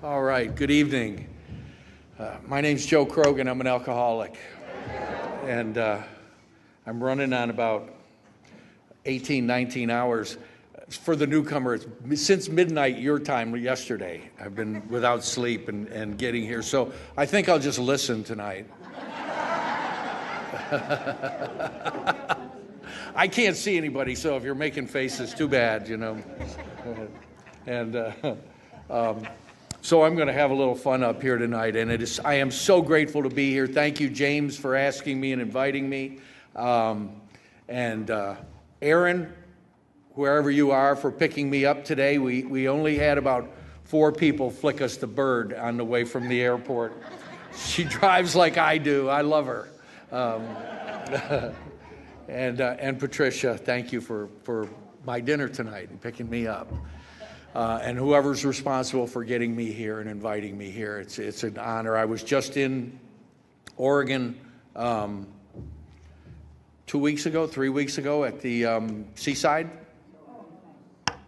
All right, good evening. My name's Joe Krogan. I'm an alcoholic. And I'm running on about 18, 19 hours. For the newcomer, since midnight your time yesterday, I've been without sleep and getting here. So I think I'll just listen tonight. I can't see anybody, so if you're making faces, too bad, you know. And so I'm going to have a little fun up here tonight, and I am so grateful to be here. Thank you, James, for asking me and inviting me, and Aaron, wherever you are, for picking me up today. We only had about 4 people flick us the bird on the way from the airport. She drives like I do. I love her. And Patricia, thank you for my dinner tonight and picking me up. And whoever's responsible for getting me here and inviting me here, it's an honor. I was just in Oregon 3 weeks ago at the seaside.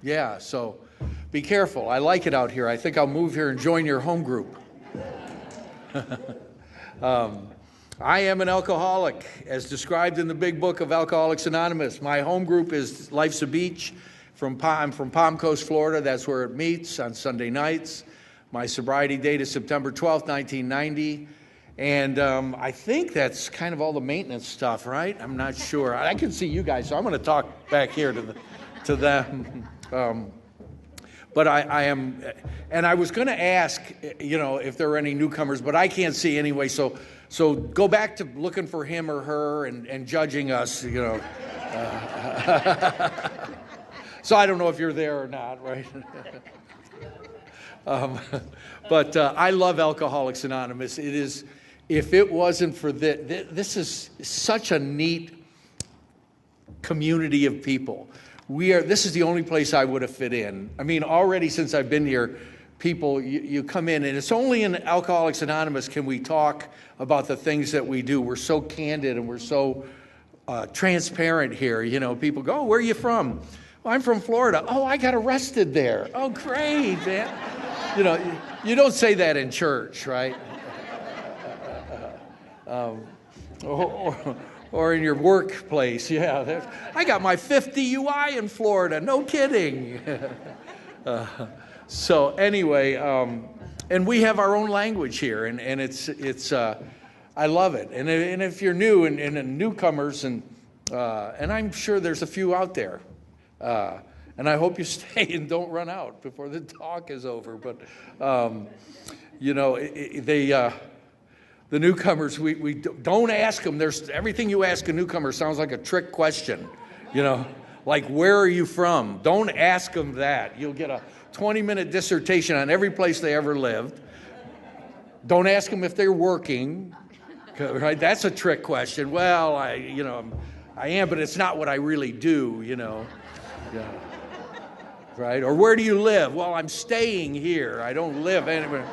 Yeah, so be careful. I like it out here. I think I'll move here and join your home group. I am an alcoholic, as described in the big book of Alcoholics Anonymous. My home group is Life's a Beach. I'm from Palm Coast, Florida. That's where it meets on Sunday nights. My sobriety date is September 12th, 1990. And I think that's kind of all the maintenance stuff, right? I'm not sure. I can see you guys, so I'm going to talk back here to them. But I am, and I was going to ask, if there are any newcomers, but I can't see anyway. So go back to looking for him or her and judging us, So I don't know if you're there or not, right? But I love Alcoholics Anonymous. It is, if it wasn't for this is such a neat community of people. This is the only place I would have fit in. I mean, already since I've been here, people, you come in, and it's only in Alcoholics Anonymous can we talk about the things that we do. We're so candid and we're so transparent here. People go, "Oh, where are you from?" "Well, I'm from Florida." "Oh, I got arrested there." "Oh, great, man." You don't say that in church, right? Or in your workplace, yeah. "I got my 5th DUI in Florida." No kidding. So anyway, and we have our own language here, and it's I love it. And if you're new and newcomers, and I'm sure there's a few out there, and I hope you stay and don't run out before the talk is over. But the newcomers, we don't ask them. There's everything you ask a newcomer sounds like a trick question, like, "Where are you from?" Don't ask them that. You'll get a 20-minute dissertation on every place they ever lived. Don't ask them if they're working, right? That's a trick question. "Well, I am, but it's not what I really do, Yeah. Right? Or "Where do you live?" "Well, I'm staying here. I don't live anywhere."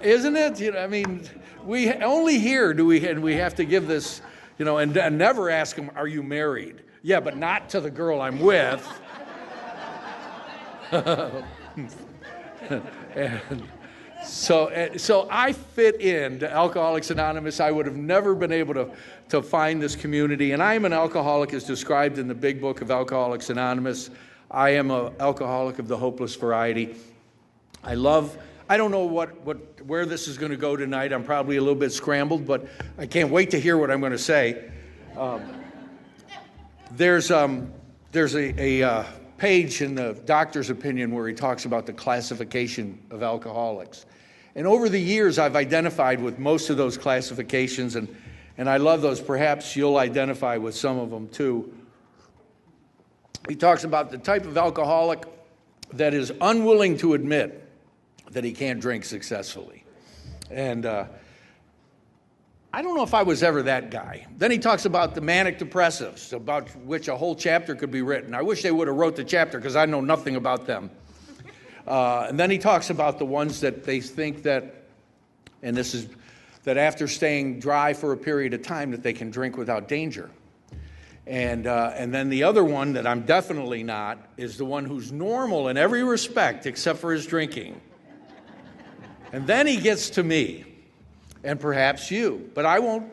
Isn't it? We only here do we have to give this, and never ask them, "Are you married?" "Yeah, but not to the girl I'm with." And so I fit into Alcoholics Anonymous. I would have never been able to find this community. And I am an alcoholic as described in the big book of Alcoholics Anonymous. I am an alcoholic of the hopeless variety. I don't know where this is going to go tonight. I'm probably a little bit scrambled, but I can't wait to hear what I'm going to say. There's a page in the doctor's opinion where he talks about the classification of alcoholics. And over the years, I've identified with most of those classifications, and I love those. Perhaps you'll identify with some of them too. He talks about the type of alcoholic that is unwilling to admit that he can't drink successfully. And I don't know if I was ever that guy. Then he talks about the Manic Depressives, about which a whole chapter could be written. I wish they would have wrote the chapter because I know nothing about them. And then he talks about the ones that they think that, and that after staying dry for a period of time, that they can drink without danger. And then the other one that I'm definitely not is the one who's normal in every respect except for his drinking. And then he gets to me, and perhaps you, but I won't.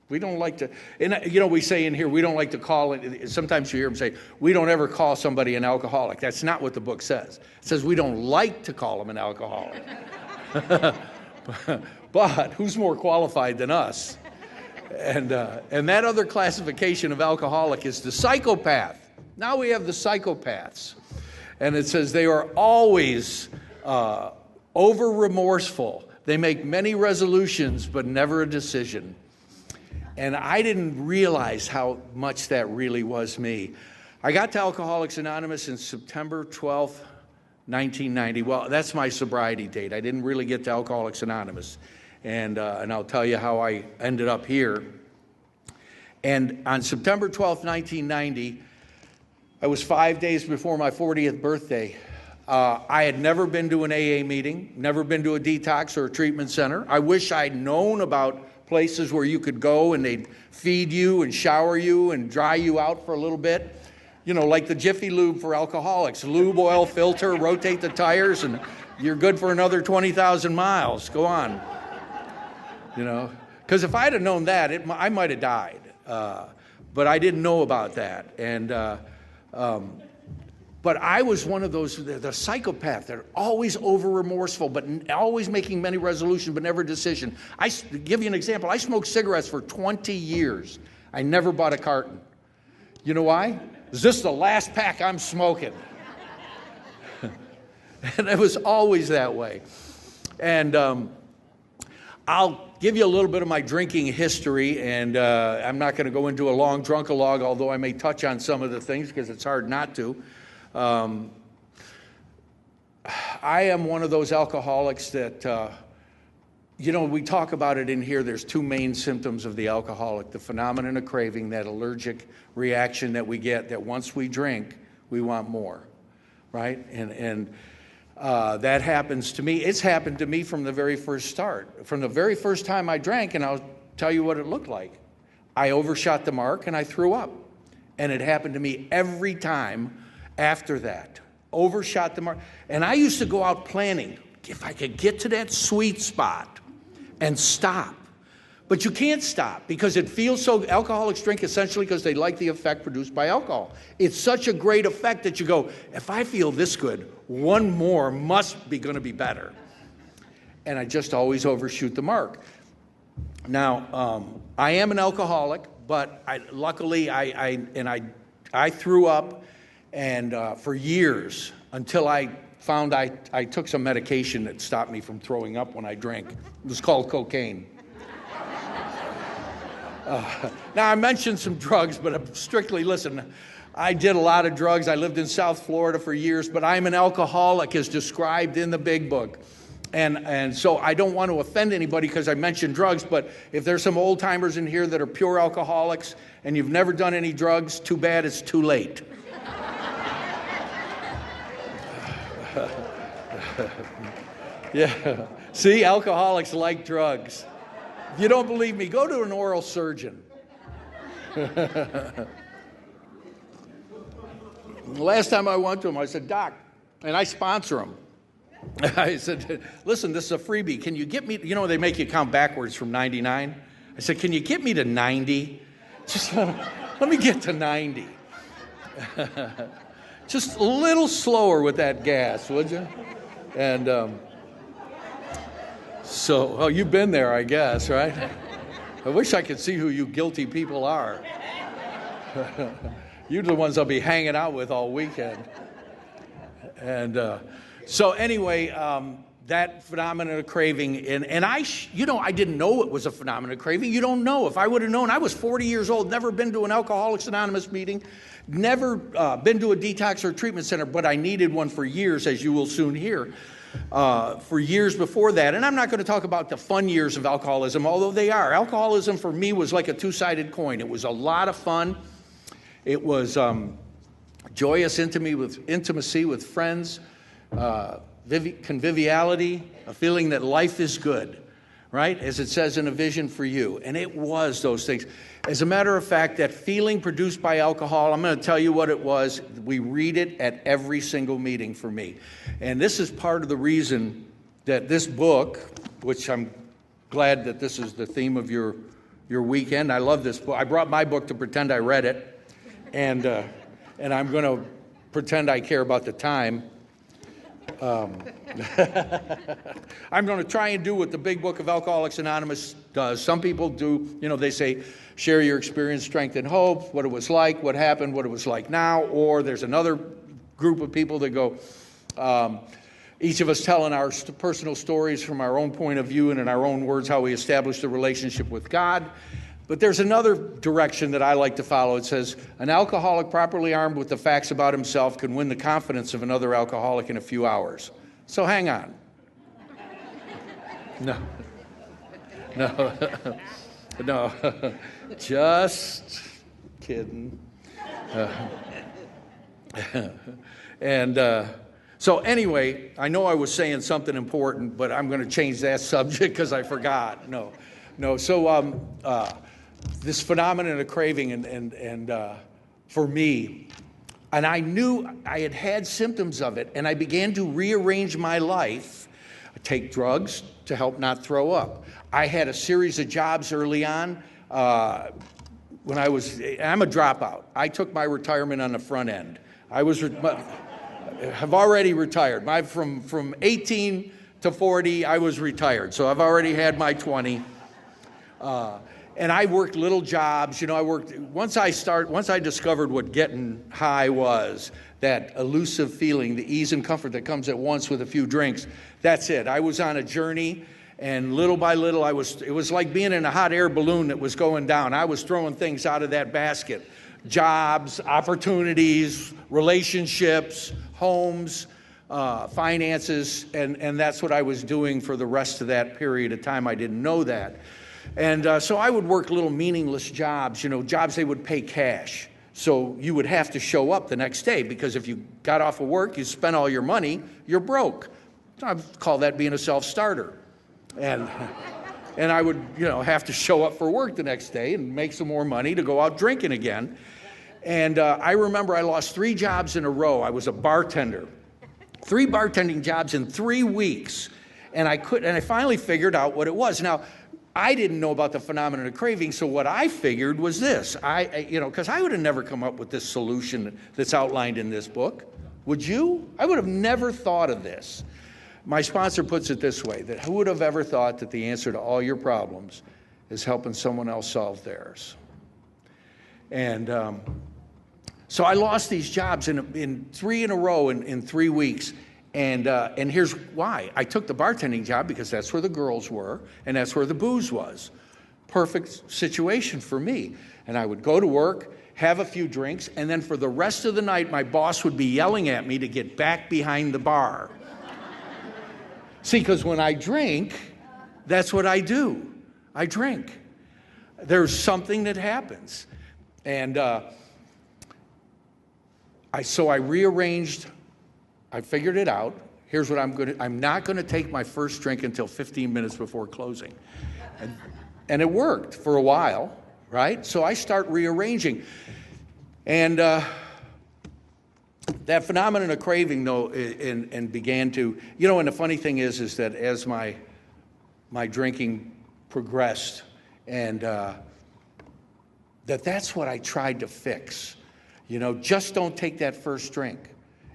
We don't like to, and we say in here, we don't like to call it, sometimes you hear them say, we don't ever call somebody an alcoholic. That's not what the book says. It says we don't like to call them an alcoholic. But who's more qualified than us? And that other classification of alcoholic is the psychopath. Now we have the psychopaths. And it says they are always over remorseful. They make many resolutions, but never a decision. And I didn't realize how much that really was me. I got to Alcoholics Anonymous in September 12th, 1990. Well, that's my sobriety date. I didn't really get to Alcoholics Anonymous. And I'll tell you how I ended up here. And on September 12th, 1990, I was 5 days before my 40th birthday. I had never been to an AA meeting, never been to a detox or a treatment center. I wish I'd known about places where you could go and they'd feed you and shower you and dry you out for a little bit. Like the Jiffy Lube for alcoholics. Lube, oil, filter, rotate the tires, and you're good for another 20,000 miles. Go on. Because if I'd have known that, I might have died. But I didn't know about that. And but I was one of those, the psychopath that are always over remorseful, but always making many resolutions, but never a decision. I give you an example. I smoked cigarettes for 20 years. I never bought a carton. You know why? Is this the last pack I'm smoking? And it was always that way. And I'll give you a little bit of my drinking history, and I'm not going to go into a long drunk-a-log, although I may touch on some of the things because it's hard not to. I am one of those alcoholics that, we talk about it in here. There's two main symptoms of the alcoholic: the phenomenon of craving, that allergic reaction that we get, that once we drink, we want more, right? And that happens to me. It's happened to me from the very first start. From the very first time I drank, and I'll tell you what it looked like. I overshot the mark and I threw up. And it happened to me every time after that. Overshot the mark. And I used to go out planning if I could get to that sweet spot and stop. But you can't stop because it feels so. Alcoholics drink essentially because they like the effect produced by alcohol. It's such a great effect that you go, if I feel this good, one more must be going to be better. And I just always overshoot the mark. Now, I am an alcoholic, but luckily I threw up, and for years, until I found I took some medication that stopped me from throwing up when I drank. It was called cocaine. Now, I mentioned some drugs, but strictly, listen, I did a lot of drugs. I lived in South Florida for years, but I'm an alcoholic as described in the big book. And so I don't want to offend anybody because I mentioned drugs, but if there's some old timers in here that are pure alcoholics and you've never done any drugs, too bad, it's too late. Yeah. See, alcoholics like drugs. If you don't believe me, go to an oral surgeon. The last time I went to him, I said, Doc, and I sponsor him. I said, listen, this is a freebie. Can you get me, they make you count backwards from 99. I said, can you get me to 90? Just let me get to 90. Just a little slower with that gas, would you? And so you've been there, I guess, right? I wish I could see who you guilty people are. You're the ones I'll be hanging out with all weekend. And so anyway, that phenomenon of craving, and I didn't know it was a phenomenon of craving. You don't know. If I would have known, I was 40 years old, never been to an Alcoholics Anonymous meeting, never been to a detox or treatment center, but I needed one for years, as you will soon hear, for years before that. And I'm not going to talk about the fun years of alcoholism, although they are. Alcoholism for me was like a two-sided coin. It was a lot of fun. It was joyous intimacy with friends, conviviality, a feeling that life is good, right? As it says in A Vision for You. And it was those things. As a matter of fact, that feeling produced by alcohol, I'm going to tell you what it was. We read it at every single meeting for me. And this is part of the reason that this book, which I'm glad that this is the theme of your weekend. I love this book. I brought my book to pretend I read it. And I'm going to pretend I care about the time. I'm going to try and do what the big book of Alcoholics Anonymous does. Some people do, they say, share your experience, strength, and hope, what it was like, what happened, what it was like now. Or there's another group of people that go, each of us telling our personal stories from our own point of view and in our own words how we established a relationship with God. But there's another direction that I like to follow. It says, an alcoholic properly armed with the facts about himself can win the confidence of another alcoholic in a few hours. So hang on. No, just kidding. So anyway, I know I was saying something important, but I'm going to change that subject because I forgot. No. So this phenomenon of craving and for me, and I knew I had symptoms of it, and I began to rearrange my life. I take drugs to help not throw up. I had a series of jobs early on. I'm a dropout. I took my retirement on the front end. I've already retired. From 18 to 40, I was retired. So I've already had my 20. And I worked little jobs. Once I discovered what getting high was, that elusive feeling, the ease and comfort that comes at once with a few drinks, that's it. I was on a journey, and little by little, it was like being in a hot air balloon that was going down. I was throwing things out of that basket. Jobs, opportunities, relationships, homes, finances, and that's what I was doing for the rest of that period of time. I didn't know that. And so I would work little meaningless jobs, jobs they would pay cash. So you would have to show up the next day, because if you got off of work, you spent all your money, you're broke. I call that being a self-starter. And I would, have to show up for work the next day and make some more money to go out drinking again. And I remember I lost 3 jobs in a row. I was a bartender. 3 bartending jobs in 3 weeks. And I finally figured out what it was. Now, I didn't know about the phenomenon of craving, so what I figured was this. Because I would have never come up with this solution that's outlined in this book. Would you? I would have never thought of this. My sponsor puts it this way, that who would have ever thought that the answer to all your problems is helping someone else solve theirs? And so I lost these jobs in 3 in a row in 3 weeks. And here's why. I took the bartending job because that's where the girls were, and that's where the booze was. Perfect situation for me. And I would go to work, have a few drinks, and then for the rest of the night, my boss would be yelling at me to get back behind the bar. See, because when I drink, that's what I do. I drink. There's something that happens. And so I rearranged. I figured it out. Here's what I'm not going to take my first drink until 15 minutes before closing. And it worked for a while, right? So I start rearranging. And that phenomenon of craving, though, and began to, and the funny thing is that as my drinking progressed, and that's what I tried to fix. Just don't take that first drink.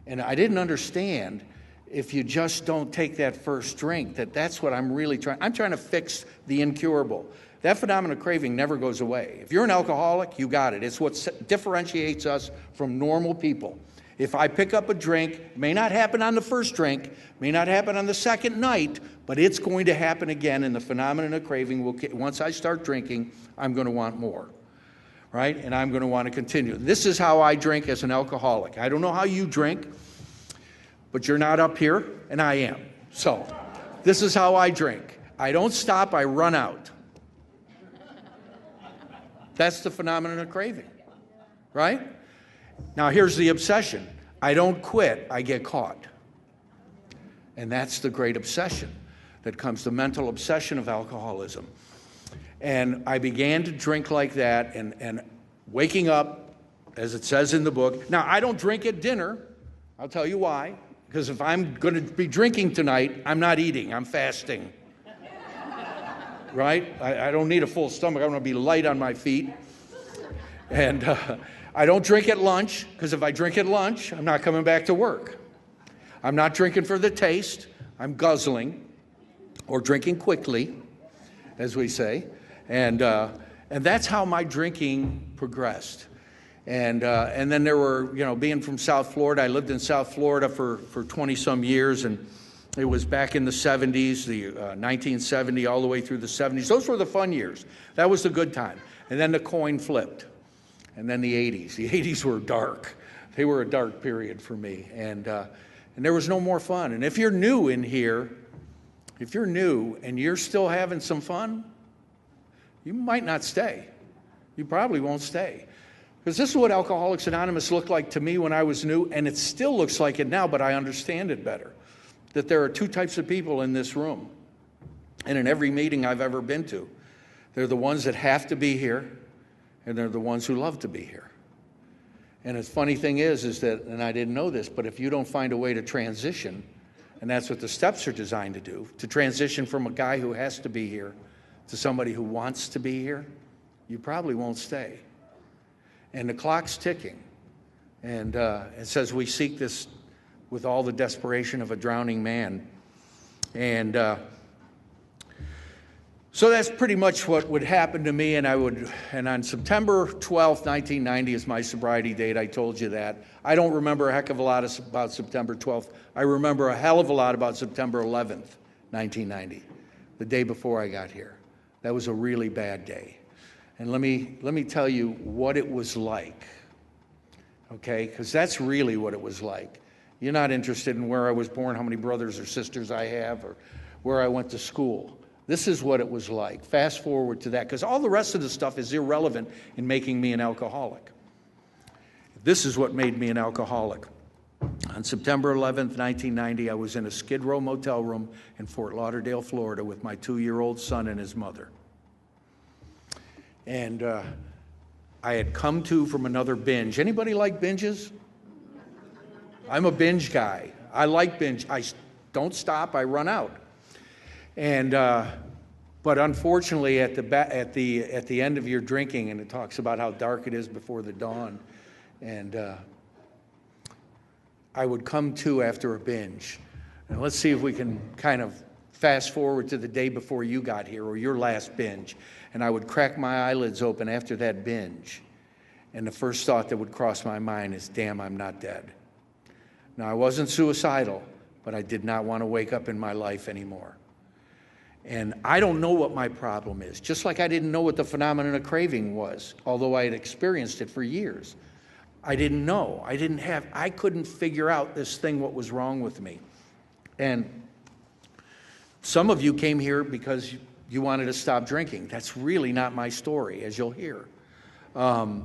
And I didn't understand, if you just don't take that first drink, that's what I'm really trying. I'm trying to fix the incurable. That phenomenon of craving never goes away. If you're an alcoholic, you got it. It's what differentiates us from normal people. If I pick up a drink, may not happen on the first drink, may not happen on the second night, but it's going to happen again, and the phenomenon of craving once I start drinking, I'm going to want more. Right? And I'm going to want to continue. This is how I drink as an alcoholic. I don't know how you drink, but you're not up here, and I am. So this is how I drink. I don't stop, I run out. That's the phenomenon of craving. Right? Now here's the obsession. I don't quit, I get caught. And that's the great obsession. that comes, the mental obsession of alcoholism. And I began to drink like that, and waking up, as it says in the book. Now, I don't drink at dinner. I'll tell you why. Because if I'm going to be drinking tonight, I'm not eating. I'm fasting. Right? I don't need a full stomach. I want to be light on my feet. And I don't drink at lunch, because if I drink at lunch, I'm not coming back to work. I'm not drinking for the taste. I'm guzzling, or drinking quickly, as we say. And that's how my drinking progressed. And then there were, being from South Florida, I lived in South Florida for 20-some years, and it was back in the 70s, the 1970, all the way through the 70s. Those were the fun years. That was the good time. And then the coin flipped. And then the 80s. The 80s were dark. They were a dark period for me. And there was no more fun. And if you're new in here, if you're new and you're still having some fun, you might not stay. You probably won't stay. Because this is what Alcoholics Anonymous looked like to me when I was new, and it still looks like it now, but I understand it better. That there are two types of people in this room, and in every meeting I've ever been to. They're the ones that have to be here, and they're the ones who love to be here. And the funny thing is that, and I didn't know this, but if you don't find a way to transition, and that's what the steps are designed to do, to transition from a guy who has to be here to somebody who wants to be here, you probably won't stay. And the clock's ticking. And it says we seek this with all the desperation of a drowning man. And so that's pretty much what would happen to me. And on September 12th, 1990 is my sobriety date. I told you that. I don't remember a heck of a lot about September 12th. I remember a hell of a lot about September 11th, 1990, the day before I got here. That was a really bad day. And let me tell you what it was like, okay? Because that's really what it was like. You're not interested in where I was born, how many brothers or sisters I have, or where I went to school. This is what it was like. Fast forward to that, because all the rest of the stuff is irrelevant in making me an alcoholic. This is what made me an alcoholic. On September 11th, 1990, I was in a Skid Row motel room in Fort Lauderdale, Florida, with my 2-year-old son and his mother. And I had come to from another binge. Anybody like binges? I'm a binge guy. I like binge. I don't stop. I run out. And but unfortunately, at the end of your drinking, and it talks about how dark it is before the dawn, and I would come to after a binge. And let's see if we can kind of fast forward to the day before you got here, or your last binge. And I would crack my eyelids open after that binge. And the first thought that would cross my mind is, damn, I'm not dead. Now, I wasn't suicidal, but I did not want to wake up in my life anymore. And I don't know what my problem is, just like I didn't know what the phenomenon of craving was, although I had experienced it for years. I didn't know. I couldn't figure out this thing, what was wrong with me. And some of you came here because you wanted to stop drinking. That's really not my story, as you'll hear. And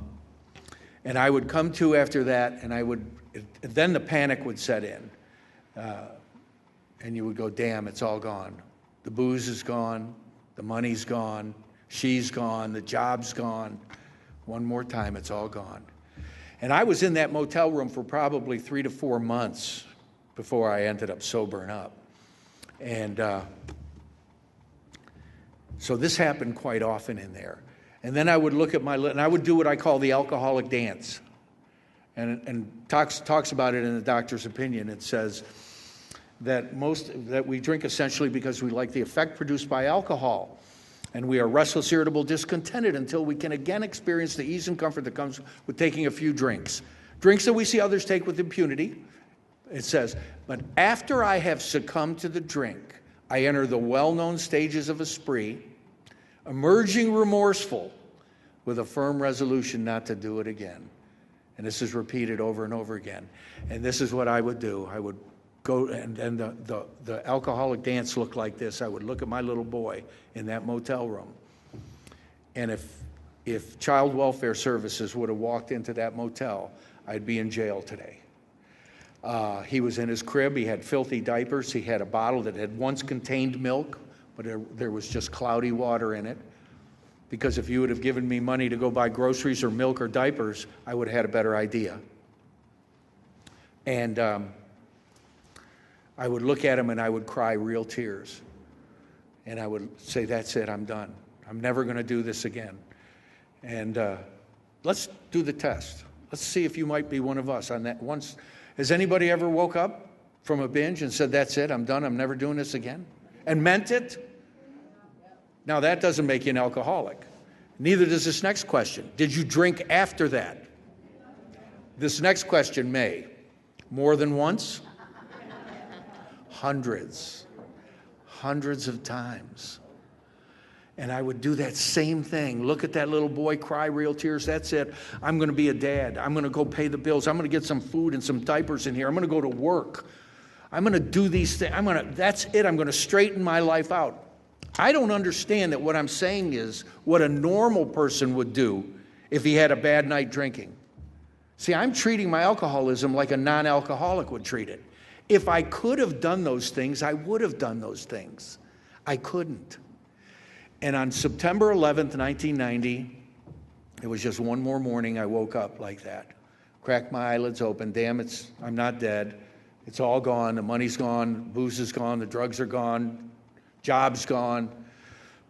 I would come to after that, and then the panic would set in. And you would go, damn, it's all gone. The booze is gone. The money's gone. She's gone. The job's gone. One more time, it's all gone. And I was in that motel room for probably 3 to 4 months before I ended up sobering up. And so this happened quite often in there. And then I would look at and I would do what I call the alcoholic dance. And talks about it in the doctor's opinion. It says that we drink essentially because we like the effect produced by alcohol. And we are restless, irritable, discontented until we can again experience the ease and comfort that comes with taking a few drinks. Drinks that we see others take with impunity. It says, but after I have succumbed to the drink, I enter the well-known stages of a spree, emerging remorseful with a firm resolution not to do it again. And this is repeated over and over again. And this is what I would do. I would go, and the alcoholic dance looked like this. I would look at my little boy in that motel room. And if Child Welfare Services would have walked into that motel, I'd be in jail today. He was in his crib. He had filthy diapers. He had a bottle that had once contained milk, but there was just cloudy water in it. Because if you would have given me money to go buy groceries or milk or diapers, I would have had a better idea. And I would look at him and I would cry real tears. And I would say, that's it, I'm done. I'm never going to do this again. And let's do the test. Let's see if you might be one of us on that once. Has anybody ever woke up from a binge and said, that's it, I'm done, I'm never doing this again? And meant it? Now, that doesn't make you an alcoholic. Neither does this next question. Did you drink after that? This next question may. More than once? Hundreds of times. And I would do that same thing. Look at that little boy, cry real tears. That's it. I'm going to be a dad. I'm going to go pay the bills. I'm going to get some food and some diapers in here. I'm going to go to work. I'm going to do these things. That's it. I'm going to straighten my life out. I don't understand that what I'm saying is what a normal person would do if he had a bad night drinking. See, I'm treating my alcoholism like a non-alcoholic would treat it. If I could have done those things, I would have done those things. I couldn't. And on September 11th, 1990, it was just one more morning I woke up like that. Cracked my eyelids open. Damn, I'm not dead. It's all gone. The money's gone. Booze is gone. The drugs are gone. Job's gone.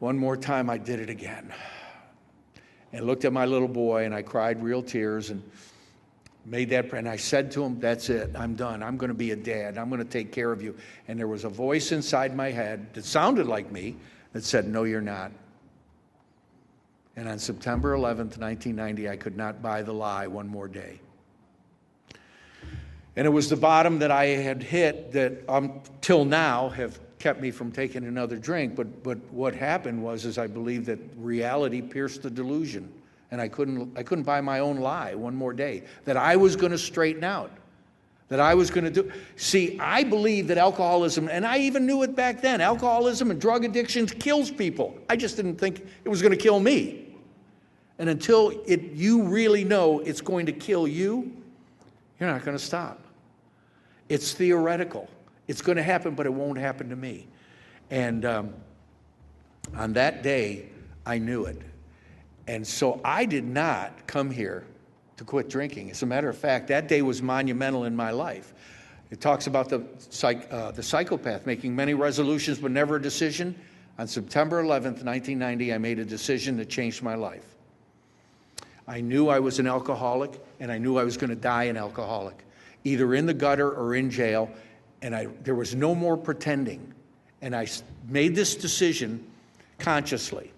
One more time, I did it again. And looked at my little boy, and I cried real tears and made that prayer. And I said to him, that's it. I'm done. I'm going to be a dad. I'm going to take care of you. And there was a voice inside my head that sounded like me that said, no, you're not. And on September 11th, 1990, I could not buy the lie one more day. And it was the bottom that I had hit that till now have kept me from taking another drink. But what happened was I believed that reality pierced the delusion. And I couldn't buy my own lie one more day. That I was going to straighten out. That I was going to do. See, I believe that alcoholism, and I even knew it back then, alcoholism and drug addiction kills people. I just didn't think it was going to kill me. And until you really know it's going to kill you, you're not going to stop. It's theoretical. It's going to happen, but it won't happen to me. And on that day, I knew it. And so I did not come here to quit drinking. As a matter of fact, that day was monumental in my life. It talks about the psychopath making many resolutions but never a decision. On September 11th, 1990, I made a decision that changed my life. I knew I was an alcoholic, and I knew I was going to die an alcoholic, either in the gutter or in jail, and there was no more pretending. And I made this decision consciously.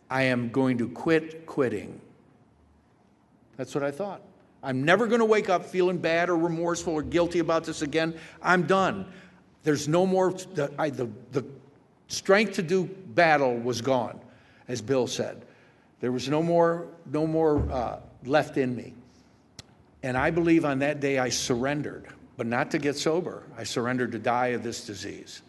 I am going to quit quitting. That's what I thought. I'm never going to wake up feeling bad or remorseful or guilty about this again. I'm done. There's no more, the strength to do battle was gone, as Bill said. There was no more left in me. And I believe on that day I surrendered, but not to get sober. I surrendered to die of this disease.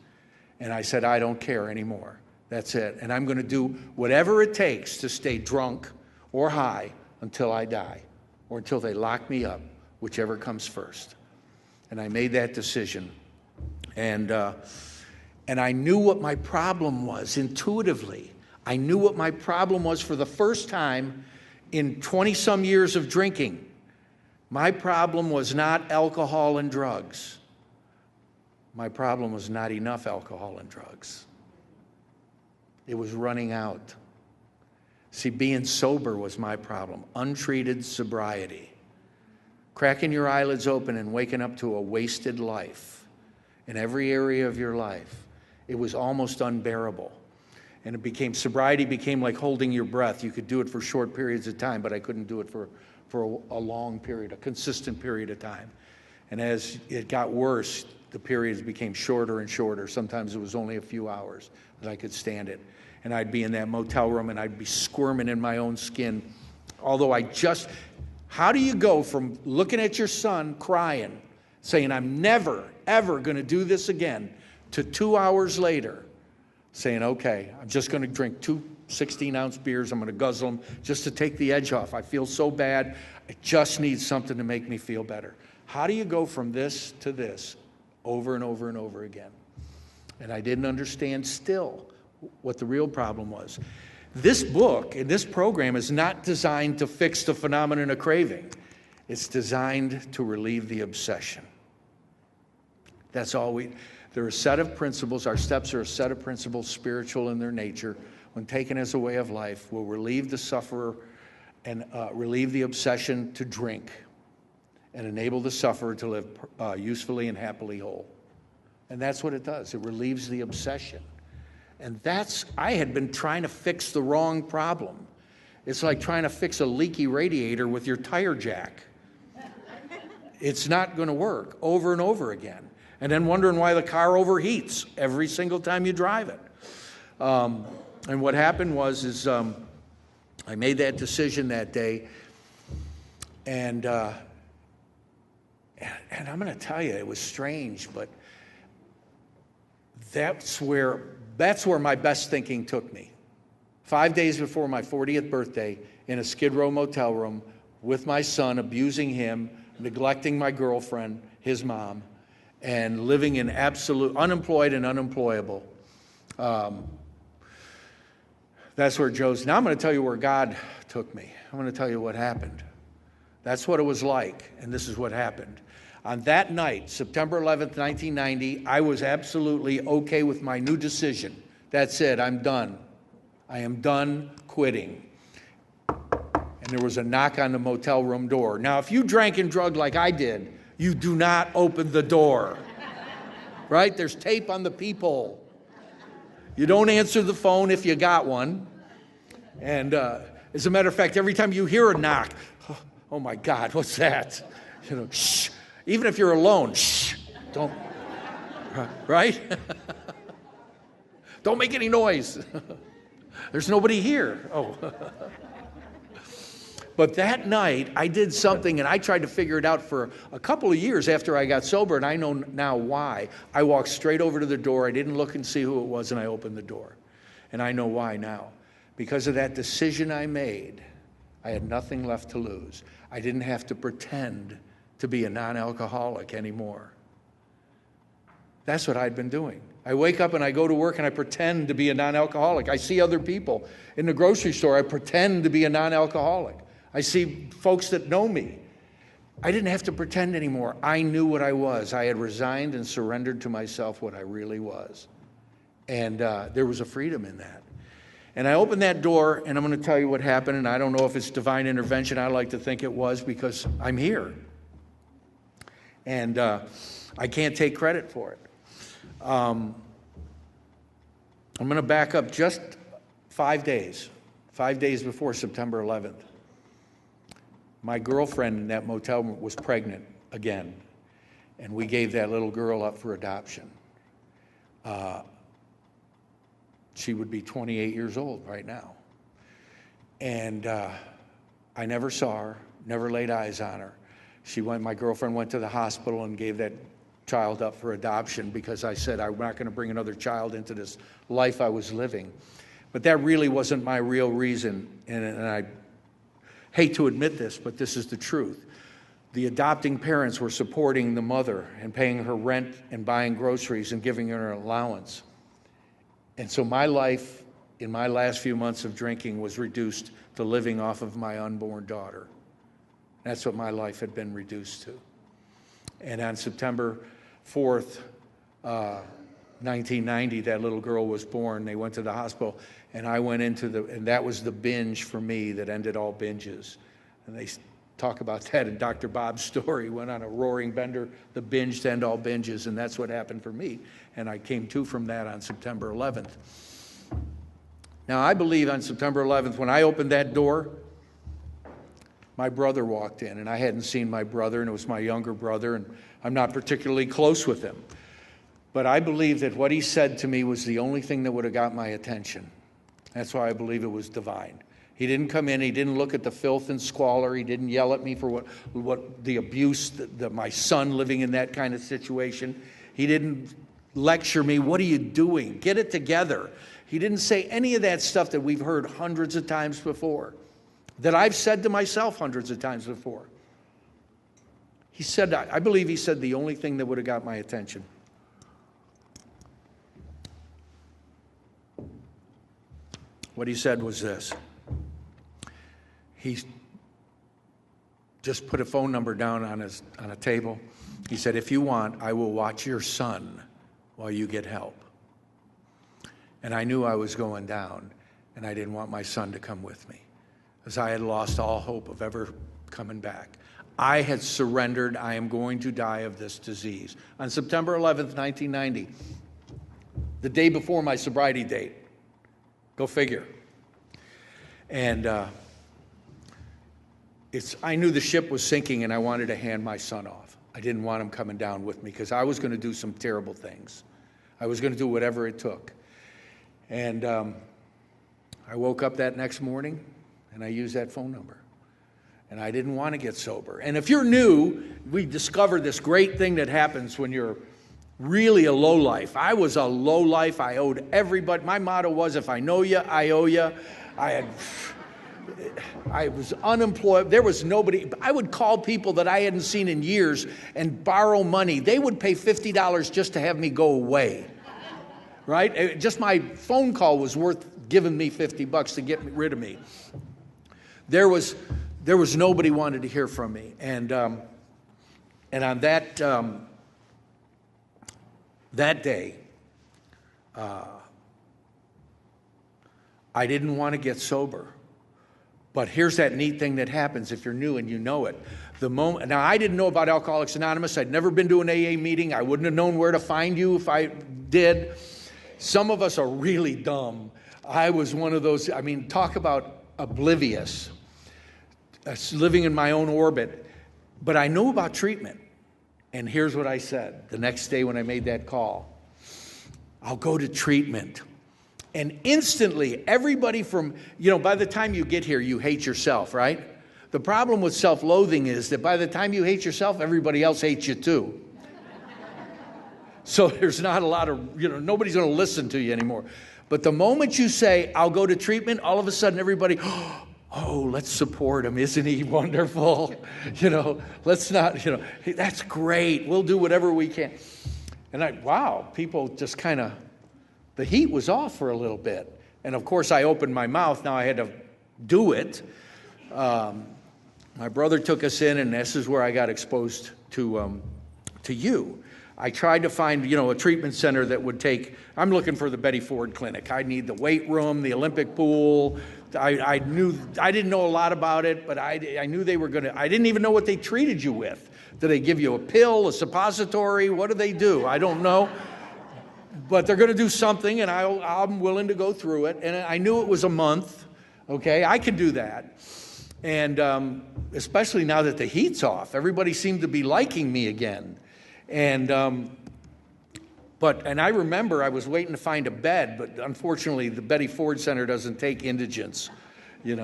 And I said, I don't care anymore. That's it. And I'm going to do whatever it takes to stay drunk or high until I die, or until they lock me up, whichever comes first. And I made that decision. And I knew what my problem was intuitively. I knew what my problem was for the first time in 20-some years of drinking. My problem was not alcohol and drugs. My problem was not enough alcohol and drugs. It was running out. See, being sober was my problem. Untreated sobriety. Cracking your eyelids open and waking up to a wasted life in every area of your life. It was almost unbearable. And sobriety became like holding your breath. You could do it for short periods of time, but I couldn't do it for a long period, a consistent period of time. And as it got worse, the periods became shorter and shorter. Sometimes it was only a few hours that I could stand it. And I'd be in that motel room and I'd be squirming in my own skin. Although how do you go from looking at your son crying, saying, I'm never, ever going to do this again, to 2 hours later saying, okay, I'm just going to drink 2 16-ounce beers. I'm going to guzzle them just to take the edge off. I feel so bad. I just need something to make me feel better. How do you go from this to this over and over and over again? And I didn't understand still what the real problem was. This book and this program is not designed to fix the phenomenon of craving. It's designed to relieve the obsession. That's all they're a set of principles. Our steps are a set of principles, spiritual in their nature. When taken as a way of life, will relieve the sufferer and relieve the obsession to drink and enable the sufferer to live usefully and happily whole. And that's what it does. It relieves the obsession. And I had been trying to fix the wrong problem. It's like trying to fix a leaky radiator with your tire jack. It's not going to work over and over again. And then wondering why the car overheats every single time you drive it. And what happened was I made that decision that day. And I'm going to tell you, it was strange, but that's where my best thinking took me. 5 days before my 40th birthday, in a Skid Row motel room with my son, abusing him, neglecting my girlfriend, his mom, and living in absolute unemployed and unemployable. That's where Now I'm going to tell you where God took me. I'm going to tell you what happened. That's what it was like, and this is what happened. On that night, September 11th, 1990, I was absolutely okay with my new decision. That's it, I'm done. I am done quitting. And there was a knock on the motel room door. Now, if you drank and drugged like I did, you do not open the door. Right? There's tape on the peephole. You don't answer the phone if you got one. And as a matter of fact, every time you hear a knock, oh my God, what's that? Shh. Even if you're alone, shh, don't, right? Don't make any noise. There's nobody here. Oh. But that night, I did something, and I tried to figure it out for a couple of years after I got sober, and I know now why. I walked straight over to the door. I didn't look and see who it was, and I opened the door. And I know why now. Because of that decision I made, I had nothing left to lose. I didn't have to pretend to be a non-alcoholic anymore. That's what I'd been doing. I wake up and I go to work and I pretend to be a non-alcoholic. I see other people in the grocery store. I pretend to be a non-alcoholic. I see folks that know me. I didn't have to pretend anymore. I knew what I was. I had resigned and surrendered to myself what I really was. And there was a freedom in that. And I opened that door, and I'm going to tell you what happened, and I don't know if it's divine intervention. I like to think it was, because I'm here. And I can't take credit for it. I'm going to back up just 5 days before September 11th. My girlfriend in that motel was pregnant again, and we gave that little girl up for adoption. She would be 28 years old right now. And I never saw her, never laid eyes on her. My girlfriend went to the hospital and gave that child up for adoption because I said I'm not going to bring another child into this life I was living. But that really wasn't my real reason, and I hate to admit this, but this is the truth. The adopting parents were supporting the mother and paying her rent and buying groceries and giving her an allowance. And so my life in my last few months of drinking was reduced to living off of my unborn daughter. That's what my life had been reduced to. And on September 4th, 1990, that little girl was born. They went to the hospital, and I went and that was the binge for me that ended all binges. And they talk about that in Dr. Bob's story. Went on a roaring bender, the binge to end all binges, and that's what happened for me. And I came to from that on September 11th. Now, I believe on September 11th, when I opened that door, my brother walked in, and I hadn't seen my brother, and it was my younger brother, and I'm not particularly close with him. But I believe that what he said to me was the only thing that would have got my attention. That's why I believe it was divine. He didn't come in, he didn't look at the filth and squalor, he didn't yell at me for what the abuse, my son living in that kind of situation. He didn't lecture me, what are you doing? Get it together. He didn't say any of that stuff that we've heard hundreds of times before. that I've said to myself hundreds of times before. He said, I believe he said the only thing that would have got my attention. What he said was this. He just put a phone number down on a table. He said, if you want, I will watch your son while you get help. And I knew I was going down, and I didn't want my son to come with me, because I had lost all hope of ever coming back. I had surrendered. I am going to die of this disease. On September 11th, 1990, the day before my sobriety date. Go figure. And I knew the ship was sinking, and I wanted to hand my son off. I didn't want him coming down with me, because I was going to do some terrible things. I was going to do whatever it took. And I woke up that next morning, and I used that phone number. And I didn't want to get sober. And if you're new, we discovered this great thing that happens when you're really a lowlife. I was a lowlife. I owed everybody. My motto was, if I know you, I owe you. I was unemployed. There was nobody. I would call people that I hadn't seen in years and borrow money. They would pay $50 just to have me go away. Right? Just my phone call was worth giving me $50 to get rid of me. There was nobody wanted to hear from me. And on that day, I didn't want to get sober. But here's that neat thing that happens if you're new and you know it. Now, I didn't know about Alcoholics Anonymous. I'd never been to an AA meeting. I wouldn't have known where to find you if I did. Some of us are really dumb. I was one of those. I mean, talk about oblivious, living in my own orbit. But I know about treatment. And here's what I said the next day when I made that call. I'll go to treatment. And instantly, everybody from, by the time you get here, you hate yourself, right? The problem with self-loathing is that by the time you hate yourself, everybody else hates you too. So there's not a lot of, nobody's going to listen to you anymore. But the moment you say, I'll go to treatment, all of a sudden everybody, oh, let's support him. Isn't he wonderful? Let's not, hey, that's great. We'll do whatever we can. And wow, people just kind of, the heat was off for a little bit. And of course, I opened my mouth. Now I had to do it. My brother took us in, and this is where I got exposed to you. I tried to find, a treatment center that would take, I'm looking for the Betty Ford Clinic. I need the weight room, the Olympic pool. I didn't know a lot about it, but I knew they were going to, I didn't even know what they treated you with. Do they give you a pill, a suppository? What do they do? I don't know. But they're going to do something, and I'm willing to go through it. And I knew it was a month. Okay, I could do that. And especially now that the heat's off, everybody seemed to be liking me again. And I remember I was waiting to find a bed, but unfortunately the Betty Ford Center doesn't take indigents. And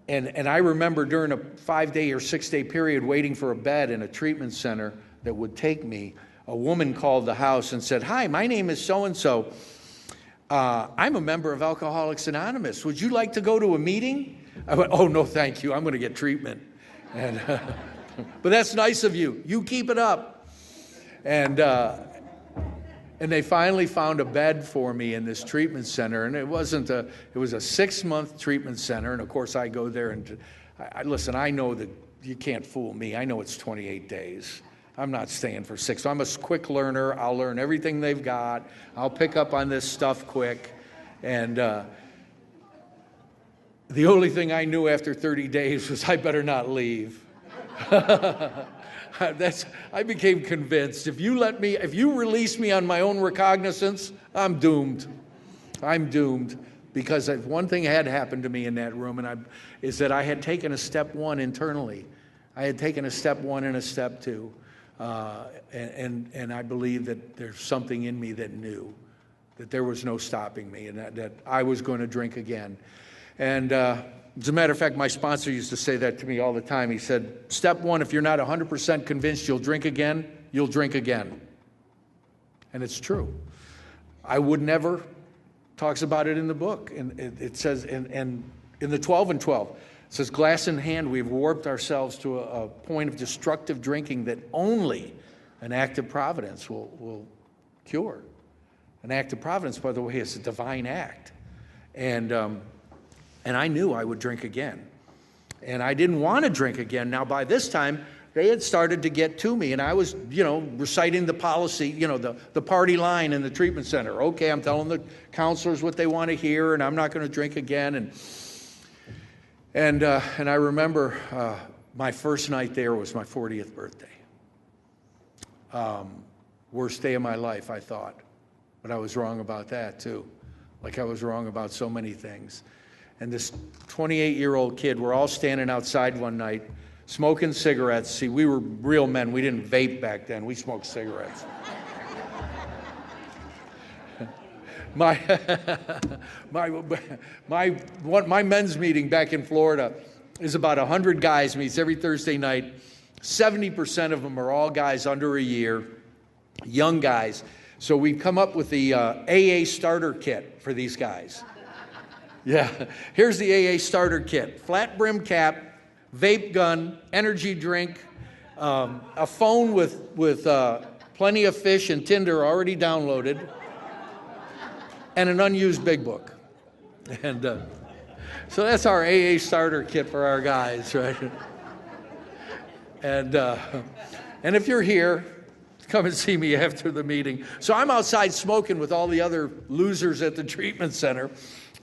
I remember during a 5-day or 6-day period waiting for a bed in a treatment center that would take me, a woman called the house and said, "Hi, my name is so-and-so. I'm a member of Alcoholics Anonymous. Would you like to go to a meeting?" I went, "Oh, no, thank you. I'm going to get treatment." And but that's nice of you. You keep it up. And they finally found a bed for me in this treatment center. And it was a 6-month treatment center. And of course, I go there and listen, I know that you can't fool me. I know it's 28 days. I'm not staying for 6. I'm a quick learner. I'll learn everything they've got. I'll pick up on this stuff quick. And the only thing I knew after 30 days was I better not leave. I became convinced. If you release me on my own recognizance, I'm doomed. I'm doomed. Because one thing had happened to me in that room, is that I had taken a step 1 internally. I had taken a step 1 and a step 2. And I believe that there's something in me that knew that there was no stopping me, and that I was going to drink again. And as a matter of fact, my sponsor used to say that to me all the time. He said, step 1, if you're not 100% convinced you'll drink again, you'll drink again. And it's true. I would never, talks about it in the book. And it says, and In the 12 and 12, it says, glass in hand, we've warped ourselves to a point of destructive drinking that only an act of providence will cure. An act of providence, by the way, is a divine act. And I knew I would drink again. And I didn't want to drink again. Now, by this time, they had started to get to me, and I was, reciting the policy, the party line in the treatment center. Okay, I'm telling the counselors what they want to hear, and I'm not going to drink again. And I remember my first night there was my 40th birthday. Worst day of my life, I thought. But I was wrong about that, too. Like I was wrong about so many things. And this 28-year-old kid, we're all standing outside one night, smoking cigarettes. See, we were real men. We didn't vape back then. We smoked cigarettes. My men's meeting back in Florida is about 100 guys, meets every Thursday night. 70% of them are all guys under a year, young guys. So we come up with the AA starter kit for these guys. Yeah, here's the AA starter kit. Flat brim cap, vape gun, energy drink, a phone with plenty of fish and Tinder already downloaded, and an unused big book. And so that's our AA starter kit for our guys, right? And if you're here, come and see me after the meeting. So I'm outside smoking with all the other losers at the treatment center,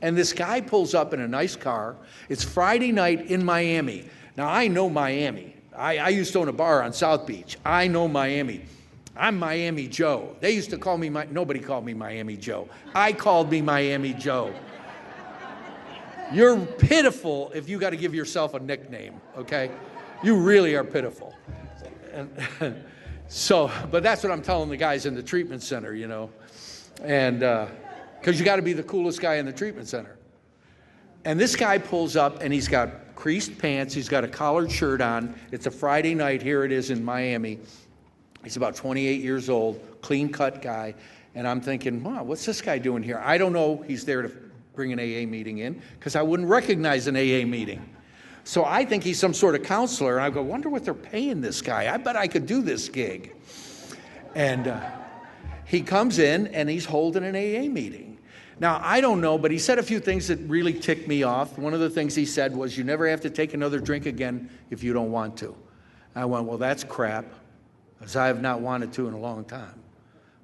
and this guy pulls up in a nice car. It's Friday night in Miami. Now, I know Miami. I used to own a bar on South Beach. I know Miami. I'm Miami Joe. They used to call me, nobody called me Miami Joe. I called me Miami Joe. You're pitiful if you got to give yourself a nickname, okay? You really are pitiful. But that's what I'm telling the guys in the treatment center, and because you got to be the coolest guy in the treatment center. And this guy pulls up, and he's got creased pants. He's got a collared shirt on. It's a Friday night. Here it is in Miami. He's about 28 years old, clean-cut guy. And I'm thinking, wow, what's this guy doing here? I don't know. He's there to bring an AA meeting in because I wouldn't recognize an AA meeting. So I think he's some sort of counselor. And I go, wonder what they're paying this guy. I bet I could do this gig. And he comes in, and he's holding an AA meeting. Now, I don't know, but he said a few things that really ticked me off. One of the things he said was, you never have to take another drink again if you don't want to. I went, well, that's crap, because I have not wanted to in a long time.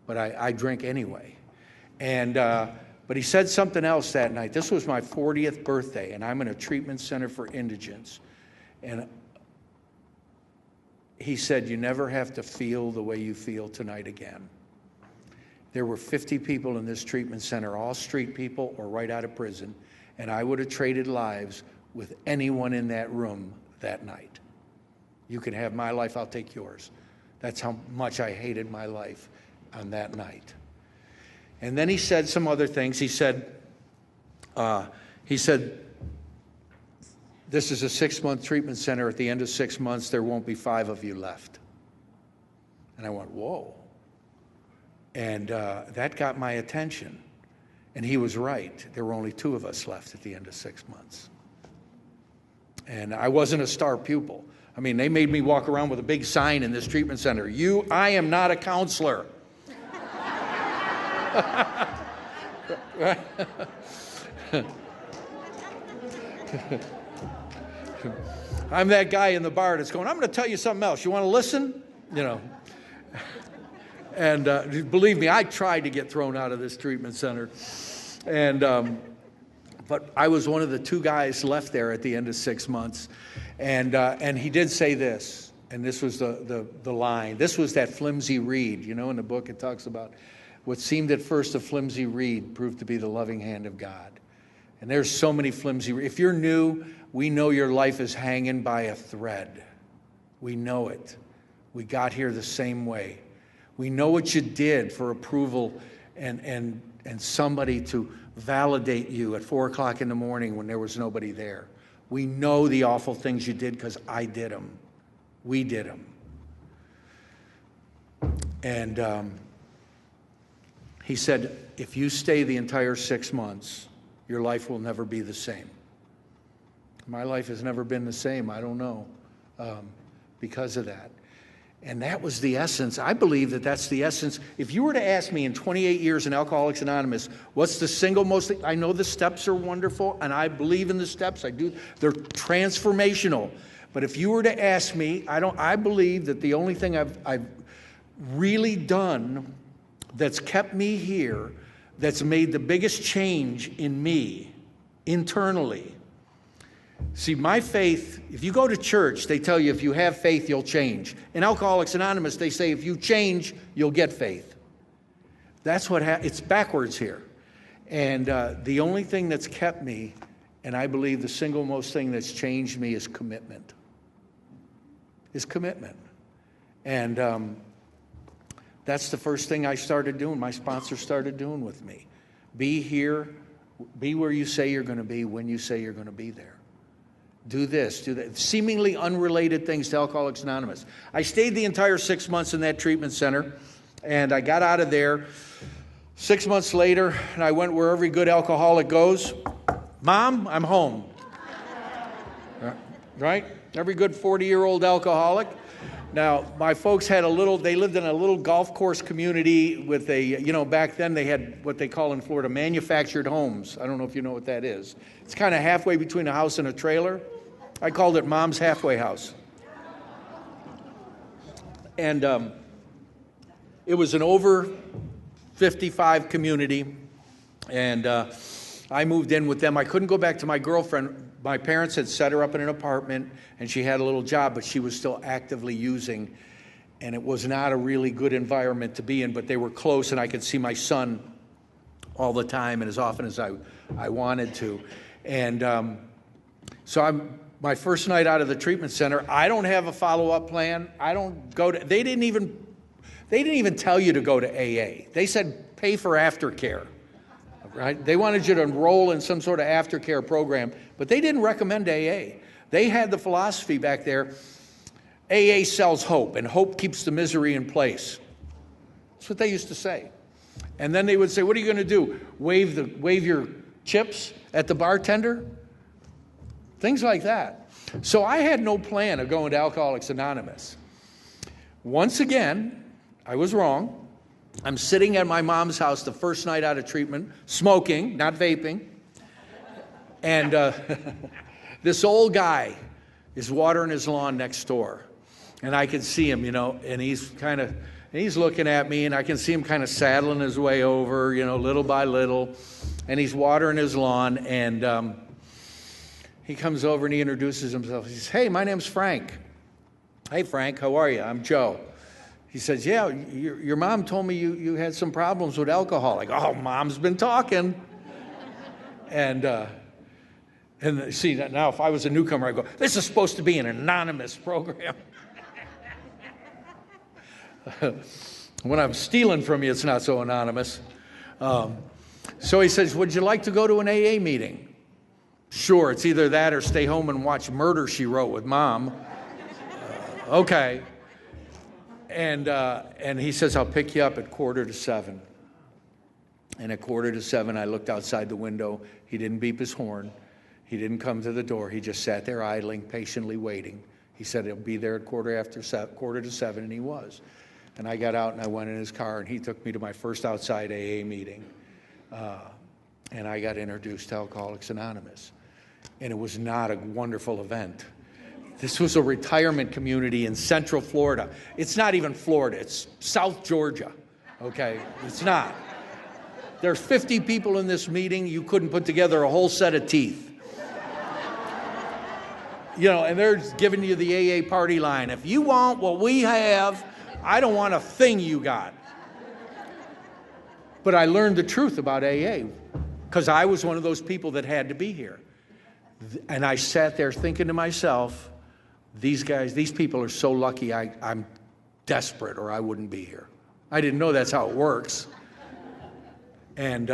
But I drink anyway. But he said something else that night. This was my 40th birthday, and I'm in a treatment center for indigents. And he said, you never have to feel the way you feel tonight again. There were 50 people in this treatment center, all street people or right out of prison, and I would have traded lives with anyone in that room that night. You can have my life, I'll take yours. That's how much I hated my life on that night. And then he said some other things. He said, this is a 6-month treatment center. At the end of 6 months, there won't be 5 of you left. And I went, whoa. And that got my attention. And he was right. There were only 2 of us left at the end of 6 months. And I wasn't a star pupil. I mean, they made me walk around with a big sign in this treatment center. I am not a counselor. I'm that guy in the bar that's going, I'm going to tell you something else. You want to listen? And believe me, I tried to get thrown out of this treatment center. But I was one of the 2 guys left there at the end of 6 months. And he did say this, and this was the line. This was that flimsy reed. In the book it talks about what seemed at first a flimsy reed proved to be the loving hand of God. And there's so many flimsy reeds. If you're new, we know your life is hanging by a thread. We know it. We got here the same way. We know what you did for approval and somebody to validate you at 4 o'clock in the morning when there was nobody there. We know the awful things you did because I did them. We did them. And he said, if you stay the entire 6 months, your life will never be the same. My life has never been the same. I don't know, because of that. And that was the essence. I believe that that's the essence. If you were to ask me in 28 years in Alcoholics Anonymous, what's the single most, I know the steps are wonderful, and I believe in the steps. I do. They're transformational. But if you were to ask me, I believe that the only thing I've really done that's kept me here, that's made the biggest change in me internally. See, my faith, if you go to church, they tell you if you have faith, you'll change. In Alcoholics Anonymous, they say if you change, you'll get faith. That's what it's backwards here. And the only thing that's kept me, and I believe the single most thing that's changed me, is commitment. And that's the first thing I started doing, my sponsor started doing with me. Be here, be where you say you're going to be, when you say you're going to be there. Do this, do that. Seemingly unrelated things to Alcoholics Anonymous. I stayed the entire 6 months in that treatment center, and I got out of there 6 months later, and I went where every good alcoholic goes. Mom, I'm home. Right? Every good 40-year-old alcoholic. Now, my folks had they lived in a little golf course community with back then they had what they call in Florida manufactured homes. I don't know if you know what that is. It's kind of halfway between a house and a trailer. I called it Mom's Halfway House. And it was an over 55 community, and I moved in with them. I couldn't go back to my girlfriend. My parents had set her up in an apartment, and she had a little job, but she was still actively using, and it was not a really good environment to be in, but they were close, and I could see my son all the time and as often as I wanted to. And my first night out of the treatment center, I don't have a follow-up plan. I don't go to, they didn't even tell you to go to AA. They said pay for aftercare. Right? They wanted you to enroll in some sort of aftercare program, but they didn't recommend AA. They had the philosophy back there, AA sells hope, and hope keeps the misery in place. That's what they used to say. And then they would say, what are you going to do? Wave your chips at the bartender? Things like that. So I had no plan of going to Alcoholics Anonymous. Once again, I was wrong. I'm sitting at my mom's house the first night out of treatment, smoking, not vaping. And this old guy is watering his lawn next door. And I can see him, and he's looking at me, and I can see him kind of saddling his way over, little by little. And he's watering his lawn, and he comes over and he introduces himself. He says, hey, my name's Frank. Hey, Frank, how are you? I'm Joe. He says, yeah, your mom told me you had some problems with alcohol. I go, oh, Mom's been talking. And see, now if I was a newcomer, I'd go, this is supposed to be an anonymous program. When I'm stealing from you, it's not so anonymous. So he says, would you like to go to an AA meeting? Sure, it's either that or stay home and watch Murder, She Wrote with Mom. Okay. And he says, I'll pick you up at 6:45. And at 6:45, I looked outside the window. He didn't beep his horn. He didn't come to the door. He just sat there idling, patiently waiting. He said he'll be there at 6:45, and he was. And I got out and I went in his car, and he took me to my first outside AA meeting. And I got introduced to Alcoholics Anonymous. And it was not a wonderful event. This was a retirement community in Central Florida. It's not even Florida. It's South Georgia, okay? It's not. There's 50 people in this meeting. You couldn't put together a whole set of teeth. And they're giving you the AA party line. If you want what we have, I don't want a thing you got. But I learned the truth about AA because I was one of those people that had to be here. And I sat there thinking to myself, these people are so lucky I'm desperate or I wouldn't be here. I didn't know that's how it works. And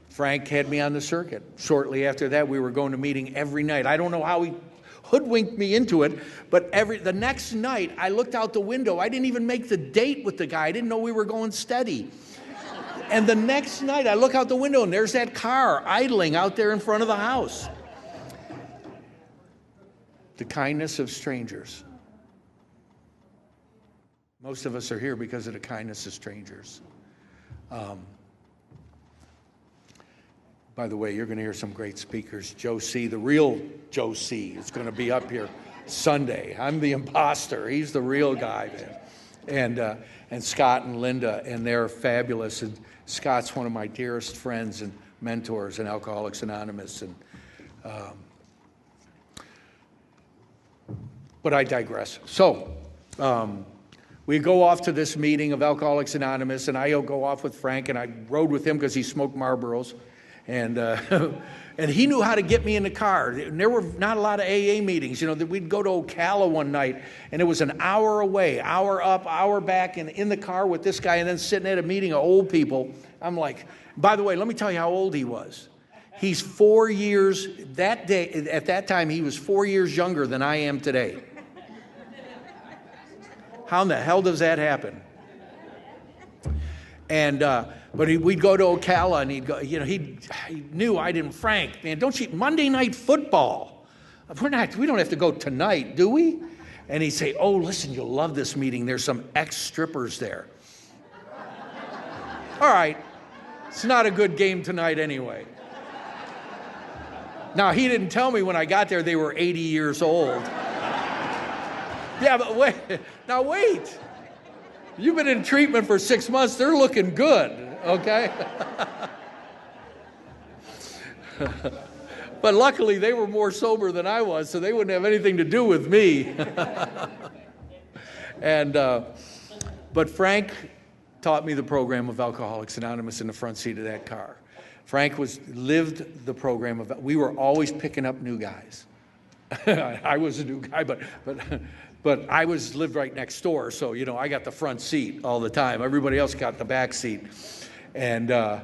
Frank had me on the circuit. Shortly after that, we were going to meeting every night. I don't know how he hoodwinked me into it, but the next night, I looked out the window. I didn't even make the date with the guy. I didn't know we were going steady. And the next night, I look out the window, and there's that car idling out there in front of the house. The kindness of strangers. Most of us are here because of the kindness of strangers. By the way, you're going to hear some great speakers. Joe C., the real Joe C., is going to be up here Sunday. I'm the imposter. He's the real guy, man. And Scott and Linda, and they're fabulous. And Scott's one of my dearest friends and mentors in Alcoholics Anonymous. But I digress. So we go off to this meeting of Alcoholics Anonymous, and I go off with Frank, and I rode with him because he smoked Marlboros. And he knew how to get me in the car. And there were not a lot of AA meetings. You know, we'd go to Ocala one night, and it was an hour away, hour up, hour back, and in the car with this guy, and then sitting at a meeting of old people. I'm like, by the way, let me tell you how old he was. He's 4 years, at that time, he was 4 years younger than I am today. How in the hell does that happen? And but we'd go to Ocala, and he'd go. You know, he knew I didn't. Frank, man, don't you Monday Night Football? We don't have to go tonight, do we? And he'd say, "Oh, listen, you'll love this meeting. There's some ex-strippers there." All right, it's not a good game tonight anyway. Now he didn't tell me when I got there they were 80 years old. Yeah, but wait. You've been in treatment for 6 months. They're looking good, okay? But luckily, they were more sober than I was, so they wouldn't have anything to do with me. But Frank taught me the program of Alcoholics Anonymous in the front seat of that car. Frank lived the program of. We were always picking up new guys. I was a new guy, but I lived right next door, so you know I got the front seat all the time. Everybody else got the back seat, but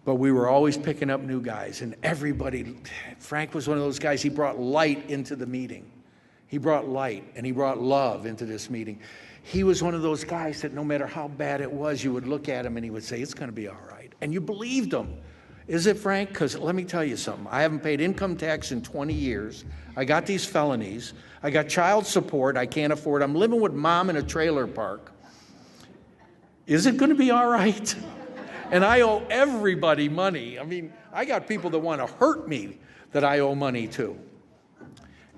we were always picking up new guys, and everybody. Frank was one of those guys. He brought light into the meeting. He brought light and he brought love into this meeting. He was one of those guys that no matter how bad it was, you would look at him and he would say, "It's going to be all right," and you believed him. Is it, Frank? Because let me tell you something. I haven't paid income tax in 20 years. I got these felonies. I got child support I can't afford. I'm living with mom in a trailer park. Is it going to be all right? And I owe everybody money. I mean, I got people that want to hurt me that I owe money to.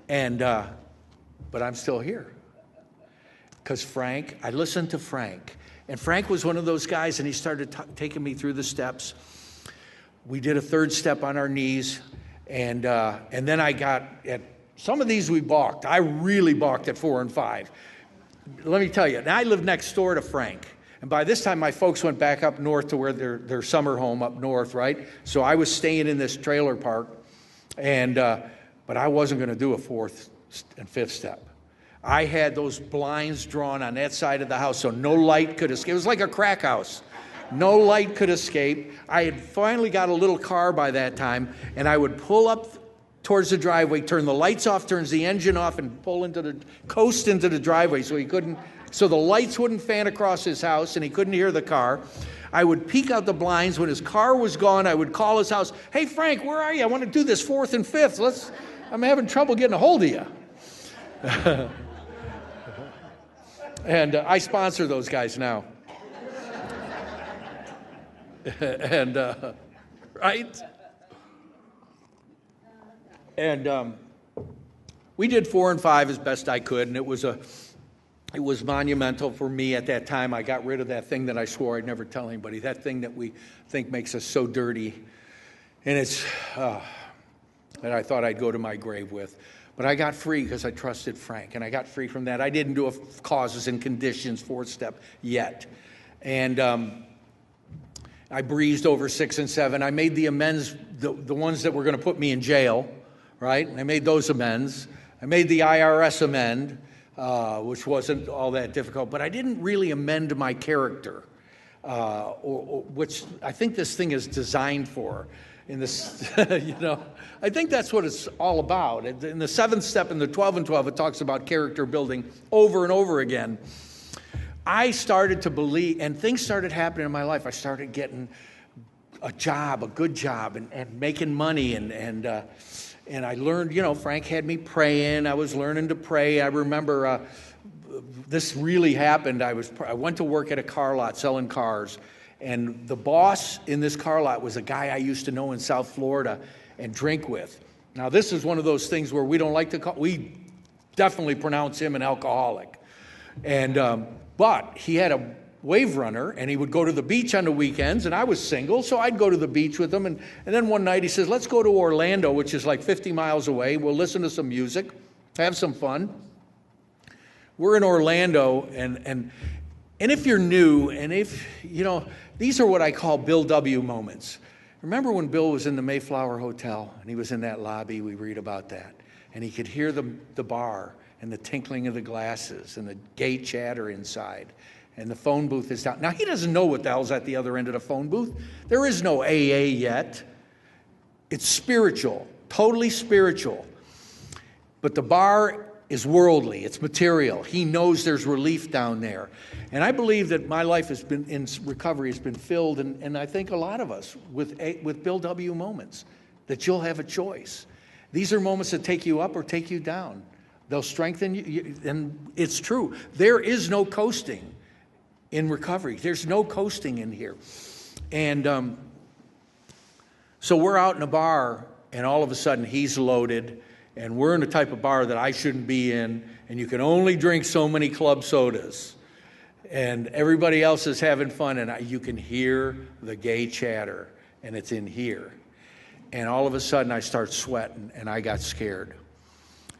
But I'm still here. Because Frank, I listened to Frank. And Frank was one of those guys, and he started taking me through the steps. We did a third step on our knees, and then I got at some of these we balked. I really balked at 4 and 5. Let me tell you, I lived next door to Frank, and by this time my folks went back up north to where their summer home up north, right? So I was staying in this trailer park, but I wasn't going to do a 4th and 5th step. I had those blinds drawn on that side of the house so no light could escape. It was like a crack house. No light could escape. I had finally got a little car by that time, and I would pull up towards the driveway, turn the lights off, turns the engine off, and coast into the driveway so the lights wouldn't fan across his house and he couldn't hear the car. I would peek out the blinds. When his car was gone, I would call his house. "Hey, Frank, where are you? I want to do this 4th and 5th. I'm having trouble getting a hold of you." And I sponsor those guys now. Right? And we did 4 and 5 as best I could, and it was monumental for me at that time. I got rid of that thing that I swore I'd never tell anybody, that thing that we think makes us so dirty, and it's that I thought I'd go to my grave with. But I got free because I trusted Frank, and I got free from that. I didn't do a causes and conditions 4th step yet, and I breezed over 6 and 7. I made the amends, the ones that were going to put me in jail, right? I made those amends. I made the IRS amend, which wasn't all that difficult, but I didn't really amend my character, which I think this thing is designed for. In this, I think that's what it's all about. In the 7th step, in the 12 and 12, it talks about character building over and over again. I started to believe, and things started happening in my life. I started getting a job, a good job, and making money, and And I learned, Frank had me praying. I was learning to pray. I remember this really happened. I went to work at a car lot selling cars. And the boss in this car lot was a guy I used to know in South Florida and drink with. Now, this is one of those things where we don't like to we definitely pronounce him an alcoholic. And but he had a wave runner, and he would go to the beach on the weekends, and I was single, so I'd go to the beach with him. And then one night he says, let's go to Orlando, which is like 50 miles away. We'll listen to some music, have some fun. We're in Orlando, and if you're new, and if, these are what I call Bill W. moments. Remember when Bill was in the Mayflower Hotel, and he was in that lobby? We read about that. And he could hear the bar and the tinkling of the glasses and the gay chatter inside. And the phone booth is down. Now, he doesn't know what the hell's at the other end of the phone booth. There is no AA yet. It's spiritual, totally spiritual. But the bar is worldly. It's material. He knows there's relief down there. And I believe that my life has been, in recovery, has been filled, and I think a lot of us, with Bill W. moments, that you'll have a choice. These are moments that take you up or take you down. They'll strengthen you, and it's true. There is no coasting in recovery. There's no coasting in here. And so we're out in a bar, and all of a sudden he's loaded, and we're in a type of bar that I shouldn't be in, and you can only drink so many club sodas. And everybody else is having fun, and you can hear the gay chatter, and it's in here. And all of a sudden I start sweating, and I got scared.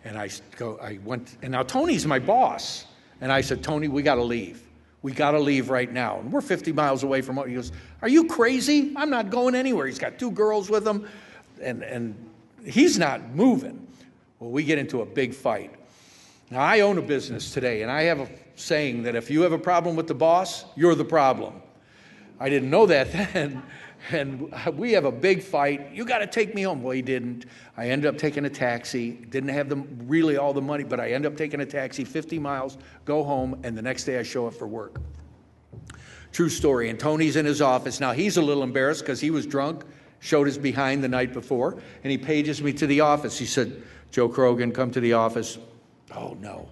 And and now Tony's my boss. And I said, Tony, we got to leave. We got to leave right now. And we're 50 miles away from home. He goes, are you crazy? I'm not going anywhere. He's got 2 girls with him, and he's not moving. Well, we get into a big fight. Now, I own a business today, and I have a saying that if you have a problem with the boss, you're the problem. I didn't know that then, and we have a big fight. You got to take me home. Well, he didn't. I ended up taking a taxi. Didn't have really all the money, but I ended up taking a taxi 50 miles, go home, and the next day I show up for work. True story. And Tony's in his office. Now, he's a little embarrassed because he was drunk, showed his behind the night before, and he pages me to the office. He said, Joe Krogan, come to the office. Oh, no.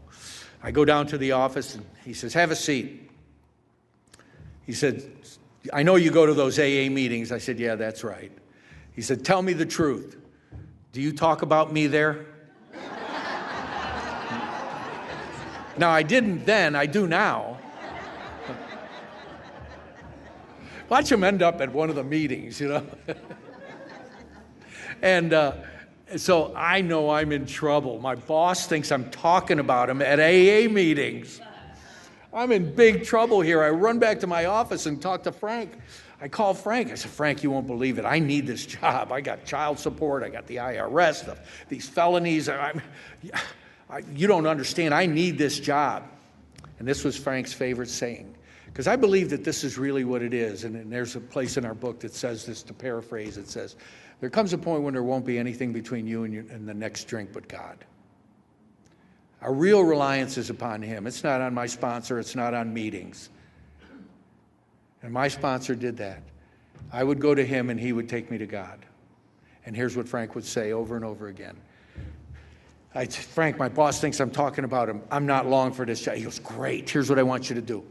I go down to the office, and he says, have a seat. He said, I know you go to those AA meetings. I said, yeah, that's right. He said, tell me the truth. Do you talk about me there? Now, I didn't then. I do now. Watch him end up at one of the meetings, And so I know I'm in trouble. My boss thinks I'm talking about him at AA meetings. I'm in big trouble here. I run back to my office and talk to Frank. I call Frank. I said, Frank, you won't believe it. I need this job. I got child support. I got the IRS, these felonies. You don't understand. I need this job. And this was Frank's favorite saying. Because I believe that this is really what it is. And there's a place in our book that says this, to paraphrase, it says, there comes a point when there won't be anything between you and the next drink but God. Our real reliance is upon Him. It's not on my sponsor. It's not on meetings. And my sponsor did that. I would go to him and he would take me to God. And here's what Frank would say over and over again. Frank, my boss thinks I'm talking about him. I'm not long for this job. He goes, great. Here's what I want you to do.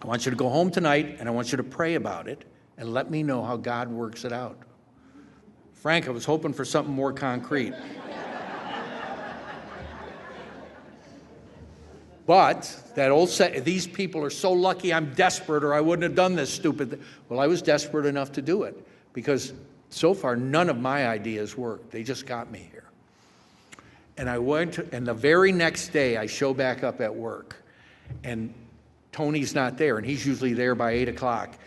I want you to go home tonight and I want you to pray about it and let me know how God works it out. Frank, I was hoping for something more concrete. But that old these people are so lucky I'm desperate or I wouldn't have done this stupid thing. Well, I was desperate enough to do it because so far none of my ideas worked. They just got me here. And I went, and the very next day I show back up at work and Tony's not there, and he's usually there by 8 o'clock.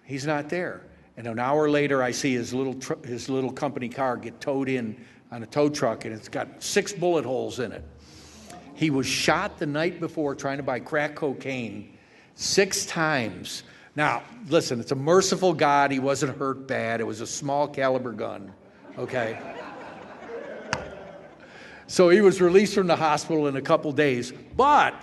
He's not there. And an hour later I see his little company car get towed in on a tow truck, and it's got 6 bullet holes in it. He was shot the night before trying to buy crack cocaine 6 times. Now, listen, it's a merciful God. He wasn't hurt bad. It was a small caliber gun, okay? So he was released from the hospital in a couple days. But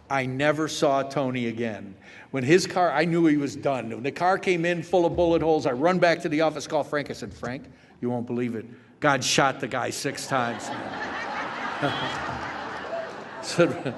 I never saw Tony again. When his car, I knew he was done. When the car came in full of bullet holes, I run back to the office, call Frank. I said, Frank, you won't believe it. God shot the guy 6 times. So,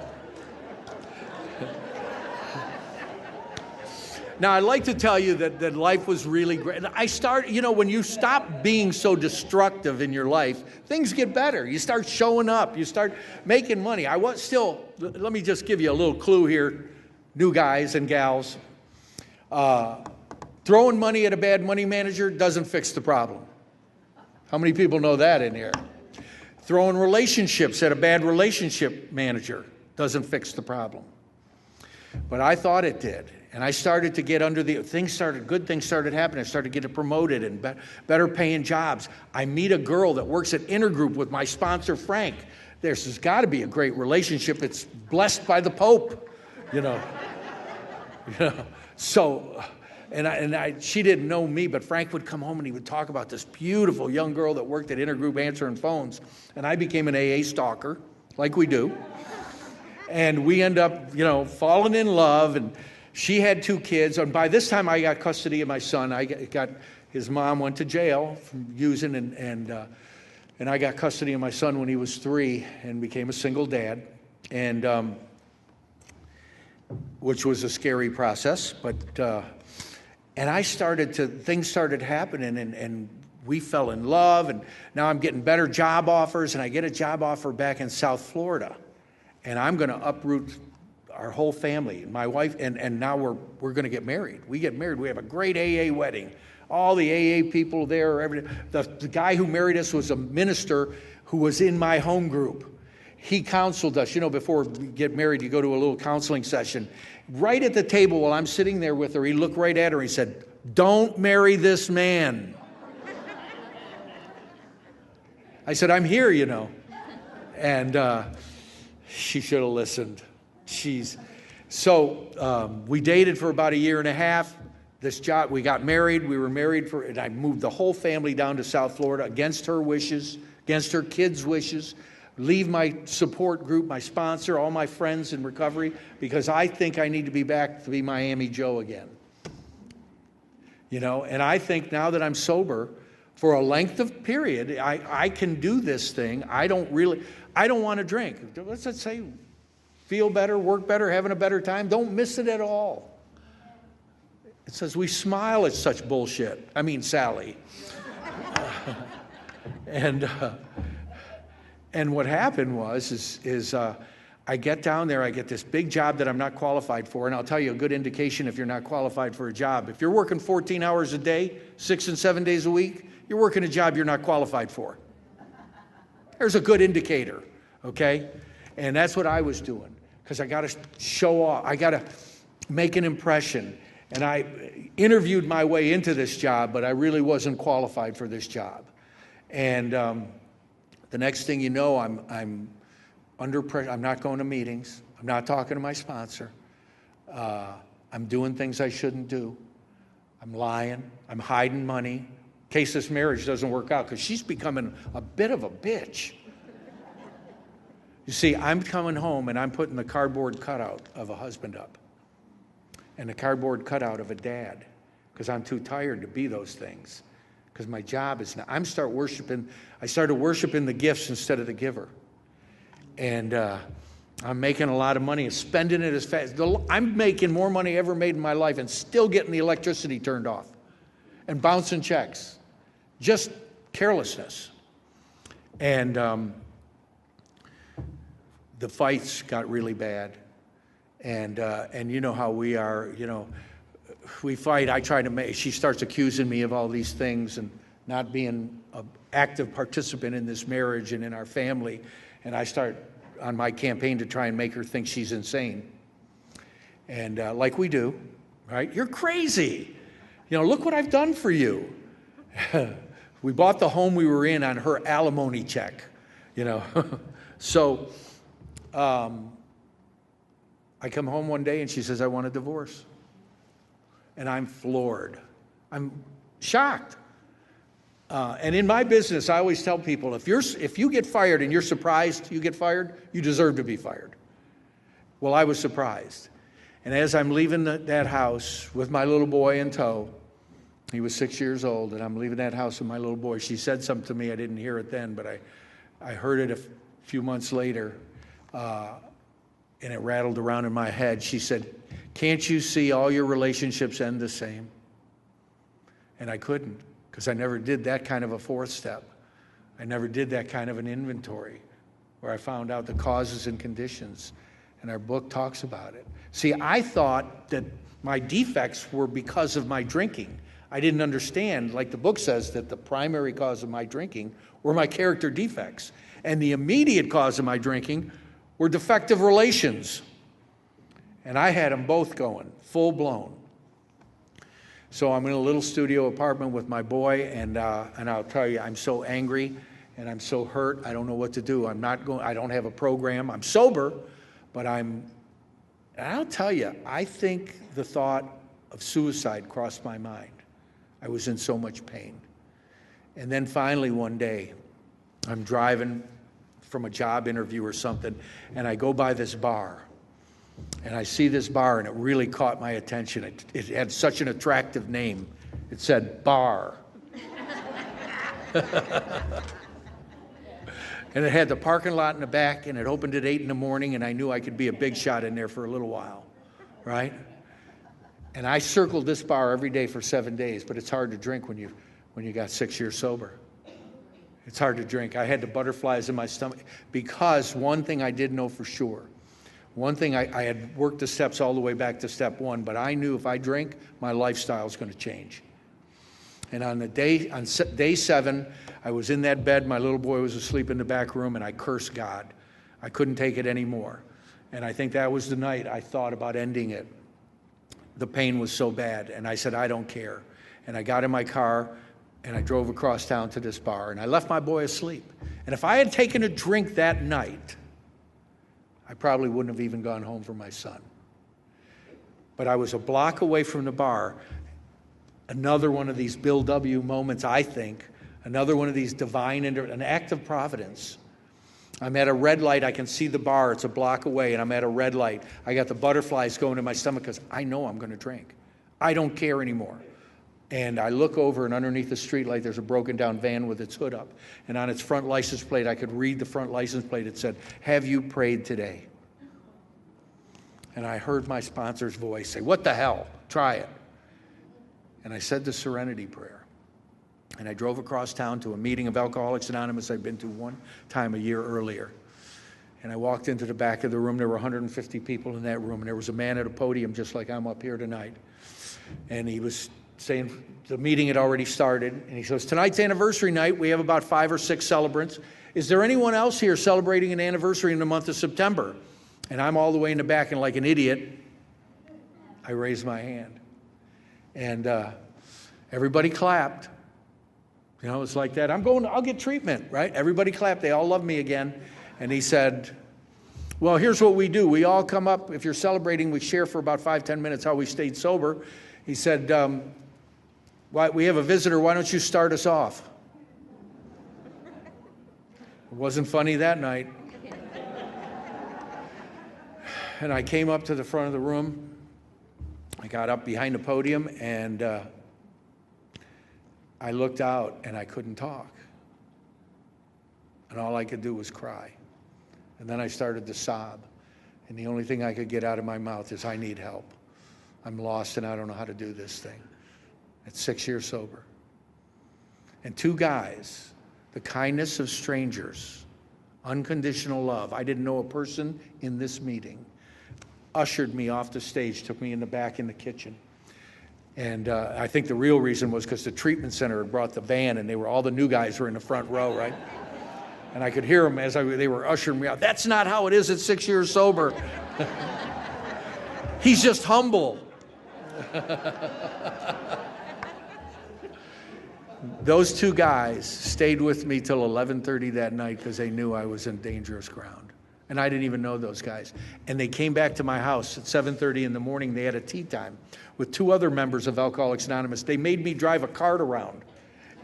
now, I'd like to tell you that life was really great. When you stop being so destructive in your life, things get better. You start showing up. You start making money. Let me just give you a little clue here, new guys and gals. Throwing money at a bad money manager doesn't fix the problem. How many people know that in here? Throwing relationships at a bad relationship manager doesn't fix the problem. But I thought it did. And I started to get good things started happening. I started getting promoted and better paying jobs. I meet a girl that works at Intergroup with my sponsor, Frank. There's got to be a great relationship. It's blessed by the Pope, So, she didn't know me, but Frank would come home and he would talk about this beautiful young girl that worked at Intergroup answering phones. And I became an AA stalker, like we do. And we end up, falling in love. And she had 2 kids. And by this time, I got custody of my son. His mom went to jail from using, and I got custody of my son when he was 3 and became a single dad. And which was a scary process, but things started happening, and we fell in love, and now I'm getting better job offers, and I get a job offer back in South Florida, and I'm going to uproot our whole family, my wife, and now we're going to get married. We get married. We have a great AA wedding. All the AA people there, everything. The guy who married us was a minister who was in my home group. He counseled us. Before we get married, you go to a little counseling session. Right at the table while I'm sitting there with her, he looked right at her and he said, "Don't marry this man." I said, "I'm here, And she should have listened. We dated for about a year and a half. We got married. We were married and I moved the whole family down to South Florida against her wishes, against her kids' wishes. Leave my support group, my sponsor, all my friends in recovery, because I think I need to be back to be Miami Joe again. And I think now that I'm sober for a length of period, I can do this thing. I don't want to drink. Let's just say feel better, work better, having a better time. Don't miss it at all. It says we smile at such bullshit. I mean, Sally. And what happened was I get down there, I get this big job that I'm not qualified for, and I'll tell you a good indication if you're not qualified for a job. If you're working 14 hours a day, 6 and 7 days a week, you're working a job you're not qualified for. There's a good indicator, okay? And that's what I was doing, because I got to show off. I got to make an impression. And I interviewed my way into this job, but I really wasn't qualified for this job. And the next thing you know, I'm under pressure. I'm not going to meetings. I'm not talking to my sponsor. I'm doing things I shouldn't do. I'm lying. I'm hiding money in case this marriage doesn't work out, because she's becoming a bit of a bitch. You see, I'm coming home and I'm putting the cardboard cutout of a husband up and the cardboard cutout of a dad, because I'm too tired to be those things, because my job is not. I started worshiping the gifts instead of the giver. And I'm making a lot of money and spending it as fast. I'm making more money ever made in my life and still getting the electricity turned off and bouncing checks. Just carelessness. And the fights got really bad. And you know how we are, we fight. She starts accusing me of all these things and not being an active participant in this marriage and in our family. And I start on my campaign to try and make her think she's insane. And like we do, right? You're crazy. Look what I've done for you. We bought the home we were in on her alimony check, So I come home one day and she says, "I want a divorce." And I'm floored. I'm shocked. And in my business, I always tell people, if you get fired and you're surprised you get fired, you deserve to be fired. Well, I was surprised. And as I'm leaving that house with my little boy in tow, He was 6 years old, and I'm leaving that house with my little boy. She said something to me. I didn't hear it then, but I heard it a few months later, and it rattled around in my head. She said, "Can't you see all your relationships end the same?" And I couldn't, because I never did that kind of a fourth step. I never did that kind of an inventory where I found out the causes and conditions, and our book talks about it. See, I thought that my defects were because of my drinking. I didn't understand, like the book says, that the primary cause of my drinking were my character defects, and the immediate cause of my drinking were defective relations. And I had them both going, full blown. So I'm in a little studio apartment with my boy, and I'll tell you, I'm so angry and I'm so hurt. I don't know what to do. I don't have a program. I'm sober, but I'll tell you, I think the thought of suicide crossed my mind. I was in so much pain. And then finally one day, I'm driving from a job interview or something, and I go by this bar. And I see this bar, and it really caught my attention. It had such an attractive name. It said Bar. And it had the parking lot in the back, and it opened at 8 in the morning, and I knew I could be a big shot in there for a little while, right? And I circled this bar every day for 7 days, but it's hard to drink when you got 6 years sober. It's hard to drink. I had the butterflies in my stomach because one thing I did know for sure. One thing, I had worked the steps all the way back to step one, but I knew if I drink, my lifestyle is going to change. And on day 7, I was in that bed. My little boy was asleep in the back room, and I cursed God. I couldn't take it anymore. And I think that was the night I thought about ending it. The pain was so bad, and I said, I don't care. And I got in my car, and I drove across town to this bar, and I left my boy asleep. And if I had taken a drink that night, I probably wouldn't have even gone home for my son. But I was a block away from the bar. Another one of these Bill W. moments, I think. Another one of these divine, an act of providence. I'm at a red light. I can see the bar. It's a block away, and I'm at a red light. I got the butterflies going in my stomach because I know I'm going to drink. I don't care anymore. And I look over, and underneath the streetlight, there's a broken-down van with its hood up. And on its front license plate, I could read the front license plate. It said, "Have you prayed today?" And I heard my sponsor's voice say, "What the hell? Try it." And I said the serenity prayer. And I drove across town to a meeting of Alcoholics Anonymous I'd been to one time a year earlier. And I walked into the back of the room. There were 150 people in that room. And there was a man at a podium just like I'm up here tonight. And he was saying the meeting had already started. And he says, "Tonight's anniversary night. We have about 5 or 6 celebrants. Is there anyone else here celebrating an anniversary in the month of September?" And I'm all the way in the back, and like an idiot, I raised my hand. And everybody clapped. You know, it's like that. I'll get treatment, right? Everybody clapped. They all love me again. And he said, "Well, here's what we do. We all come up. If you're celebrating, we share for about 5-10 minutes how we stayed sober." He said, we have a visitor. Why don't you start us off?" It wasn't funny that night. And I came up to the front of the room. I got up behind the podium, and I looked out, and I couldn't talk. And all I could do was cry. And then I started to sob. And the only thing I could get out of my mouth is, "I need help. I'm lost, and I don't know how to do this thing." At 6 years sober. And 2 guys, the kindness of strangers, unconditional love. I didn't know a person in this meeting. Ushered me off the stage, took me in the back in the kitchen. And I think the real reason was because the treatment center had brought the van, and all the new guys were in the front row, right? And I could hear them as they were ushering me out. "That's not how it is at 6 years sober." He's just humble. Those 2 guys stayed with me till 11:30 that night because they knew I was in dangerous ground. And I didn't even know those guys. And they came back to my house at 7:30 in the morning. They had a tea time with 2 other members of Alcoholics Anonymous. They made me drive a cart around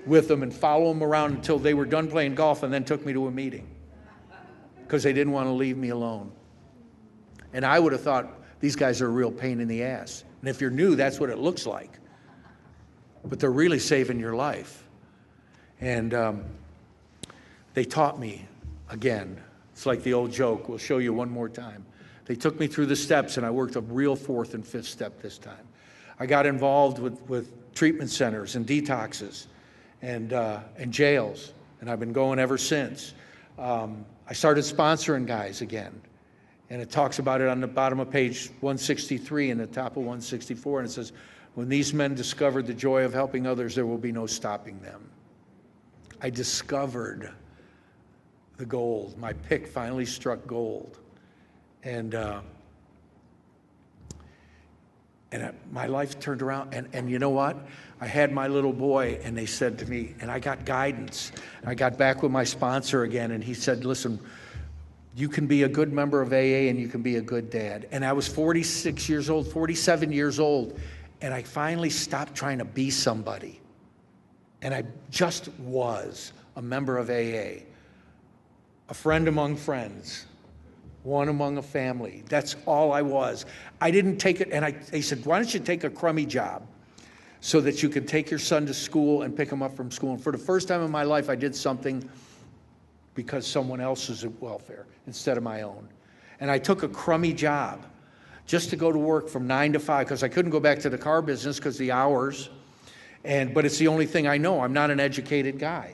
with them and follow them around until they were done playing golf, and then took me to a meeting because they didn't want to leave me alone. And I would have thought, these guys are a real pain in the ass. And if you're new, that's what it looks like. but they're really saving your life. And they taught me again. It's like the old joke, we'll show you one more time. They took me through the steps, and I worked a real fourth and fifth step this time. I got involved with treatment centers and detoxes and jails, and I've been going ever since. I started sponsoring guys again, and it talks about it on the bottom of page 163 and the top of 164, and it says, when these men discovered the joy of helping others, there will be no stopping them. I discovered the gold. My pick finally struck gold. And my life turned around. And you know what? I had my little boy, and they said to me, and I got guidance. I got back with my sponsor again, and he said, listen, you can be a good member of AA, and you can be a good dad. And I was 46 years old, 47 years old, and I finally stopped trying to be somebody. And I just was a member of AA, a friend among friends, one among a family. That's all I was. I didn't take it, and they said, why don't you take a crummy job so that you can take your son to school and pick him up from school? And for the first time in my life, I did something because someone else's welfare instead of my own. And I took a crummy job just to go to work from 9 to 5 because I couldn't go back to the car business because the hours. But it's the only thing I know. I'm not an educated guy.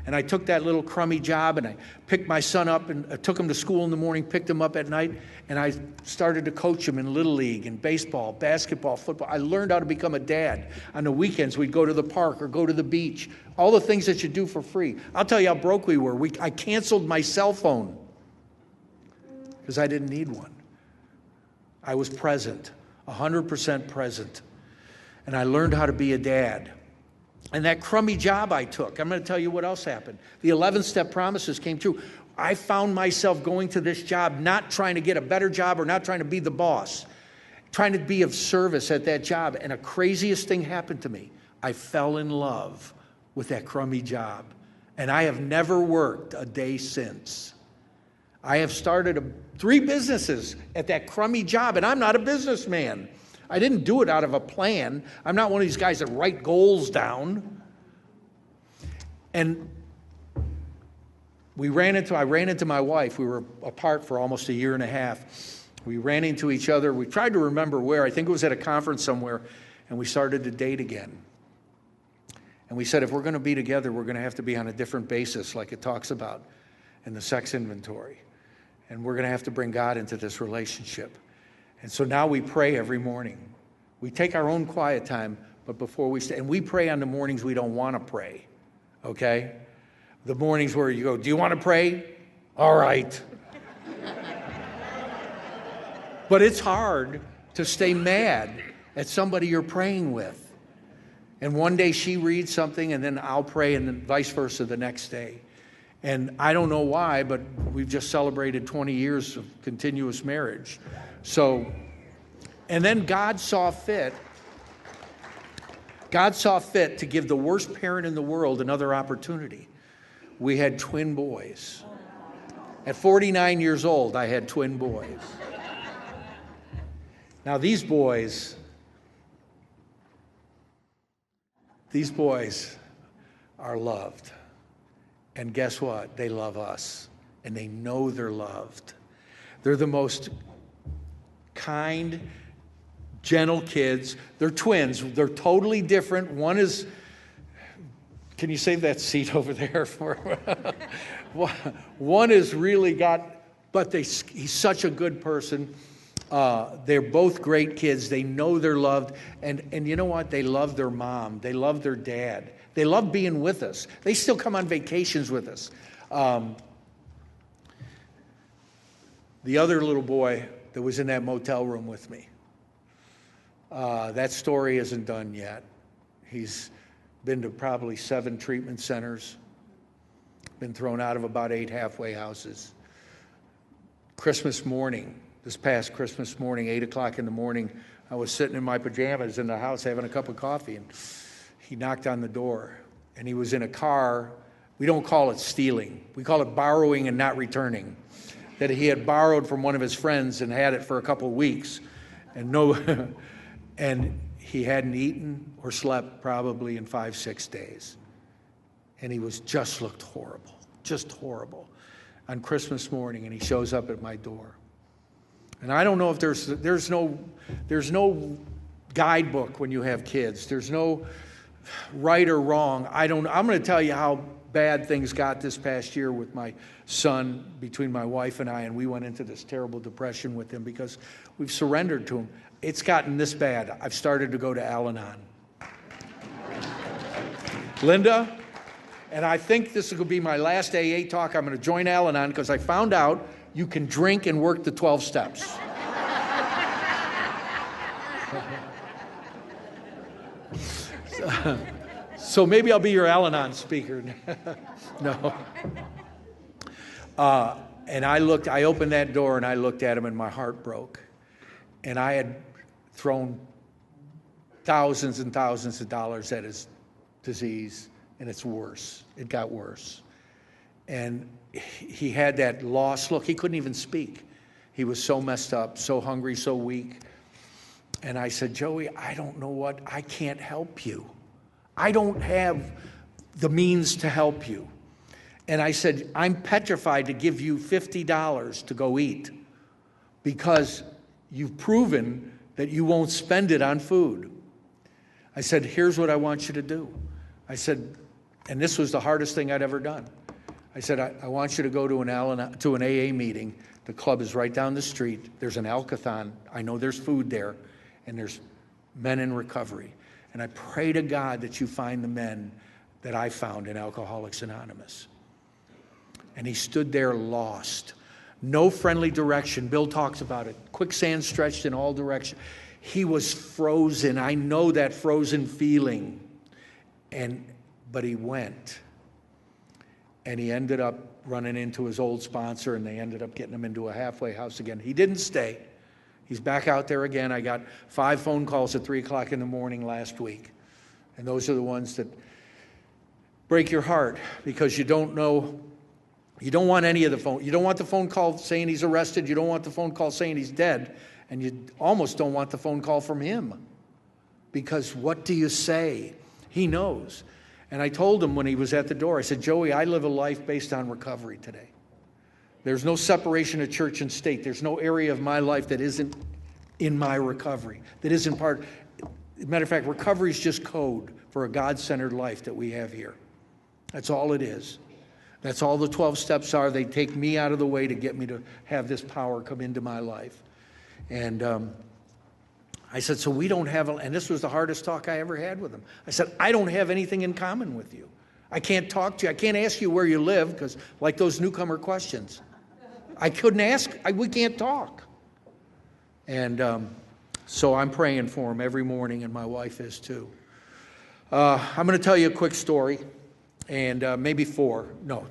And I took that little crummy job, and I picked my son up, and I took him to school in the morning, picked him up at night, and I started to coach him in Little League and baseball, basketball, football. I learned how to become a dad. On the weekends, we'd go to the park or go to the beach, all the things that you do for free. I'll tell you how broke we were. I canceled my cell phone because I didn't need one. I was present, 100% present. And I learned how to be a dad. And that crummy job I took, I'm going to tell you what else happened. The 11-step promises came true. I found myself going to this job, not trying to get a better job or not trying to be the boss, trying to be of service at that job. And the craziest thing happened to me. I fell in love with that crummy job. And I have never worked a day since. I have started 3 businesses at that crummy job, and I'm not a businessman. I didn't do it out of a plan. I'm not one of these guys that write goals down. And I ran into my wife. We were apart for almost a year and a half. We ran into each other. We tried to remember where. I think it was at a conference somewhere. And we started to date again. And we said, if we're going to be together, we're going to have to be on a different basis, like it talks about in the sex inventory. And we're going to have to bring God into this relationship. And so now we pray every morning. We take our own quiet time, but before we stay, and we pray on the mornings we don't want to pray, okay? The mornings where you go, do you want to pray? All right. But it's hard to stay mad at somebody you're praying with. And one day she reads something, and then I'll pray, and then vice versa the next day. And I don't know why, but we've just celebrated 20 years of continuous marriage. So, and then God saw fit to give the worst parent in the world another opportunity. We had twin boys. At 49 years old, I had twin boys. Now these boys are loved. And guess what? They love us. And they know they're loved. They're the most kind, gentle kids. They're twins. They're totally different. One is, can you save that seat over there for one is really but he's such a good person. They're both great kids. They know they're loved. And you know what? They love their mom. They love their dad. They love being with us. They still come on vacations with us. The other little boy that was in that motel room with me, that story isn't done yet. He's been to probably 7 treatment centers, been thrown out of about 8 halfway houses. Christmas morning, this past Christmas morning, 8 o'clock in the morning, I was sitting in my pajamas in the house having a cup of coffee, and he knocked on the door, and he was in a car. We don't call it stealing. We call it borrowing and not returning. That he had borrowed from one of his friends and had it for a couple of weeks. And he hadn't eaten or slept probably in 5-6 days. And he just looked horrible, just horrible. On Christmas morning, and he shows up at my door. And I don't know if there's no guidebook when you have kids. There's no right or wrong. I'm going to tell you how bad things got this past year with my son, between my wife and I, and we went into this terrible depression with him because we've surrendered to him. It's gotten this bad. I've started to go to Al-Anon. Linda, and I think this will be my last AA talk. I'm going to join Al-Anon because I found out you can drink and work the 12 steps. So maybe I'll be your Al-Anon speaker. No. And I opened that door and I looked at him and my heart broke. And I had thrown thousands and thousands of dollars at his disease, and it's worse. It got worse. And he had that lost look. He couldn't even speak. He was so messed up, so hungry, so weak. And I said, Joey, I don't know what, I can't help you. I don't have the means to help you. And I said, I'm petrified to give you $50 to go eat because you've proven that you won't spend it on food. I said, here's what I want you to do. I said, and this was the hardest thing I'd ever done. I said, I want you to go to an AA meeting. The club is right down the street. There's an Alcathon. I know there's food there, and there's men in recovery. And I pray to God that you find the men that I found in Alcoholics Anonymous. And he stood there lost. No friendly direction. Bill talks about it. Quicksand stretched in all directions. He was frozen. I know that frozen feeling. But he went. And he ended up running into his old sponsor, and they ended up getting him into a halfway house again. He didn't stay. He's back out there again. I got 5 phone calls at 3 o'clock in the morning last week. And those are the ones that break your heart because you don't know. You don't want any of the phone. You don't want the phone call saying he's arrested. You don't want the phone call saying he's dead. And you almost don't want the phone call from him. Because what do you say? He knows. And I told him when he was at the door, I said, Joey, I live a life based on recovery today. There's no separation of church and state. There's no area of my life that isn't in my recovery, that isn't part. As a matter of fact, recovery is just code for a God-centered life that we have here. That's all it is. That's all the 12 steps are. They take me out of the way to get me to have this power come into my life. And I said, so we don't have, and this was the hardest talk I ever had with him. I said, I don't have anything in common with you. I can't talk to you. I can't ask you where you live because like those newcomer questions. I couldn't ask. We can't talk. And so I'm praying for him every morning, and my wife is too. I'm going to tell you a quick story, and maybe 4. No,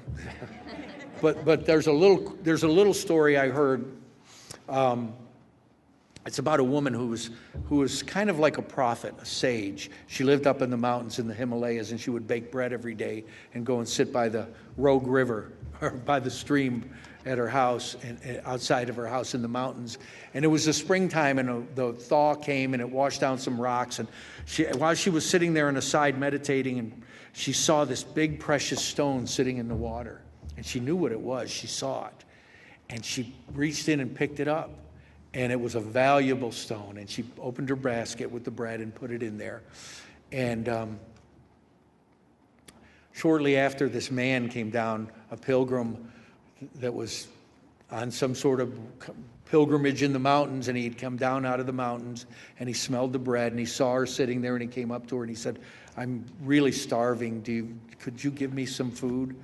but there's a little story I heard. It's about a woman who was kind of like a prophet, a sage. She lived up in the mountains in the Himalayas, and she would bake bread every day and go and sit by the Rogue River or by the stream at her house and outside of her house in the mountains. And it was the springtime, and the thaw came, and it washed down some rocks. And while she was sitting there on the side meditating, and she saw this big precious stone sitting in the water. And she knew what it was. She saw it. And she reached in and picked it up. And it was a valuable stone. And she opened her basket with the bread and put it in there. And shortly after, this man came down, a pilgrim that was on some sort of pilgrimage in the mountains, and he'd come down out of the mountains, and he smelled the bread, and he saw her sitting there, and he came up to her, and he said, I'm really starving. Could you give me some food?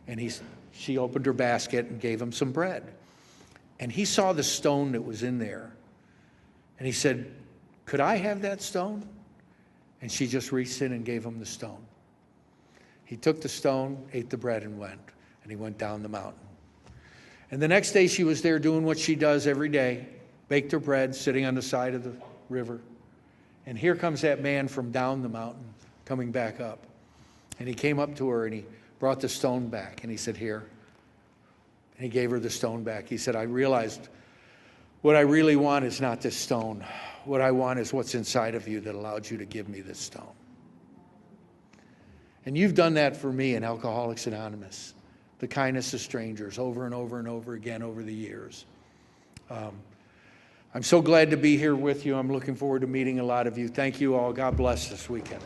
And she opened her basket and gave him some bread. And he saw the stone that was in there, and he said, could I have that stone? And she just reached in and gave him the stone. He took the stone, ate the bread, and went. And he went down the mountain. And the next day she was there doing what she does every day, baked her bread, sitting on the side of the river. And here comes that man from down the mountain coming back up. And he came up to her and he brought the stone back. And he said, here. And he gave her the stone back. He said, I realized What I really want is not this stone. What I want is what's inside of you that allowed you to give me this stone. And you've done that for me in Alcoholics Anonymous, the kindness of strangers, over and over and over again over the years. I'm so glad to be here with you. I'm looking forward to meeting a lot of you. Thank you all. God bless this weekend.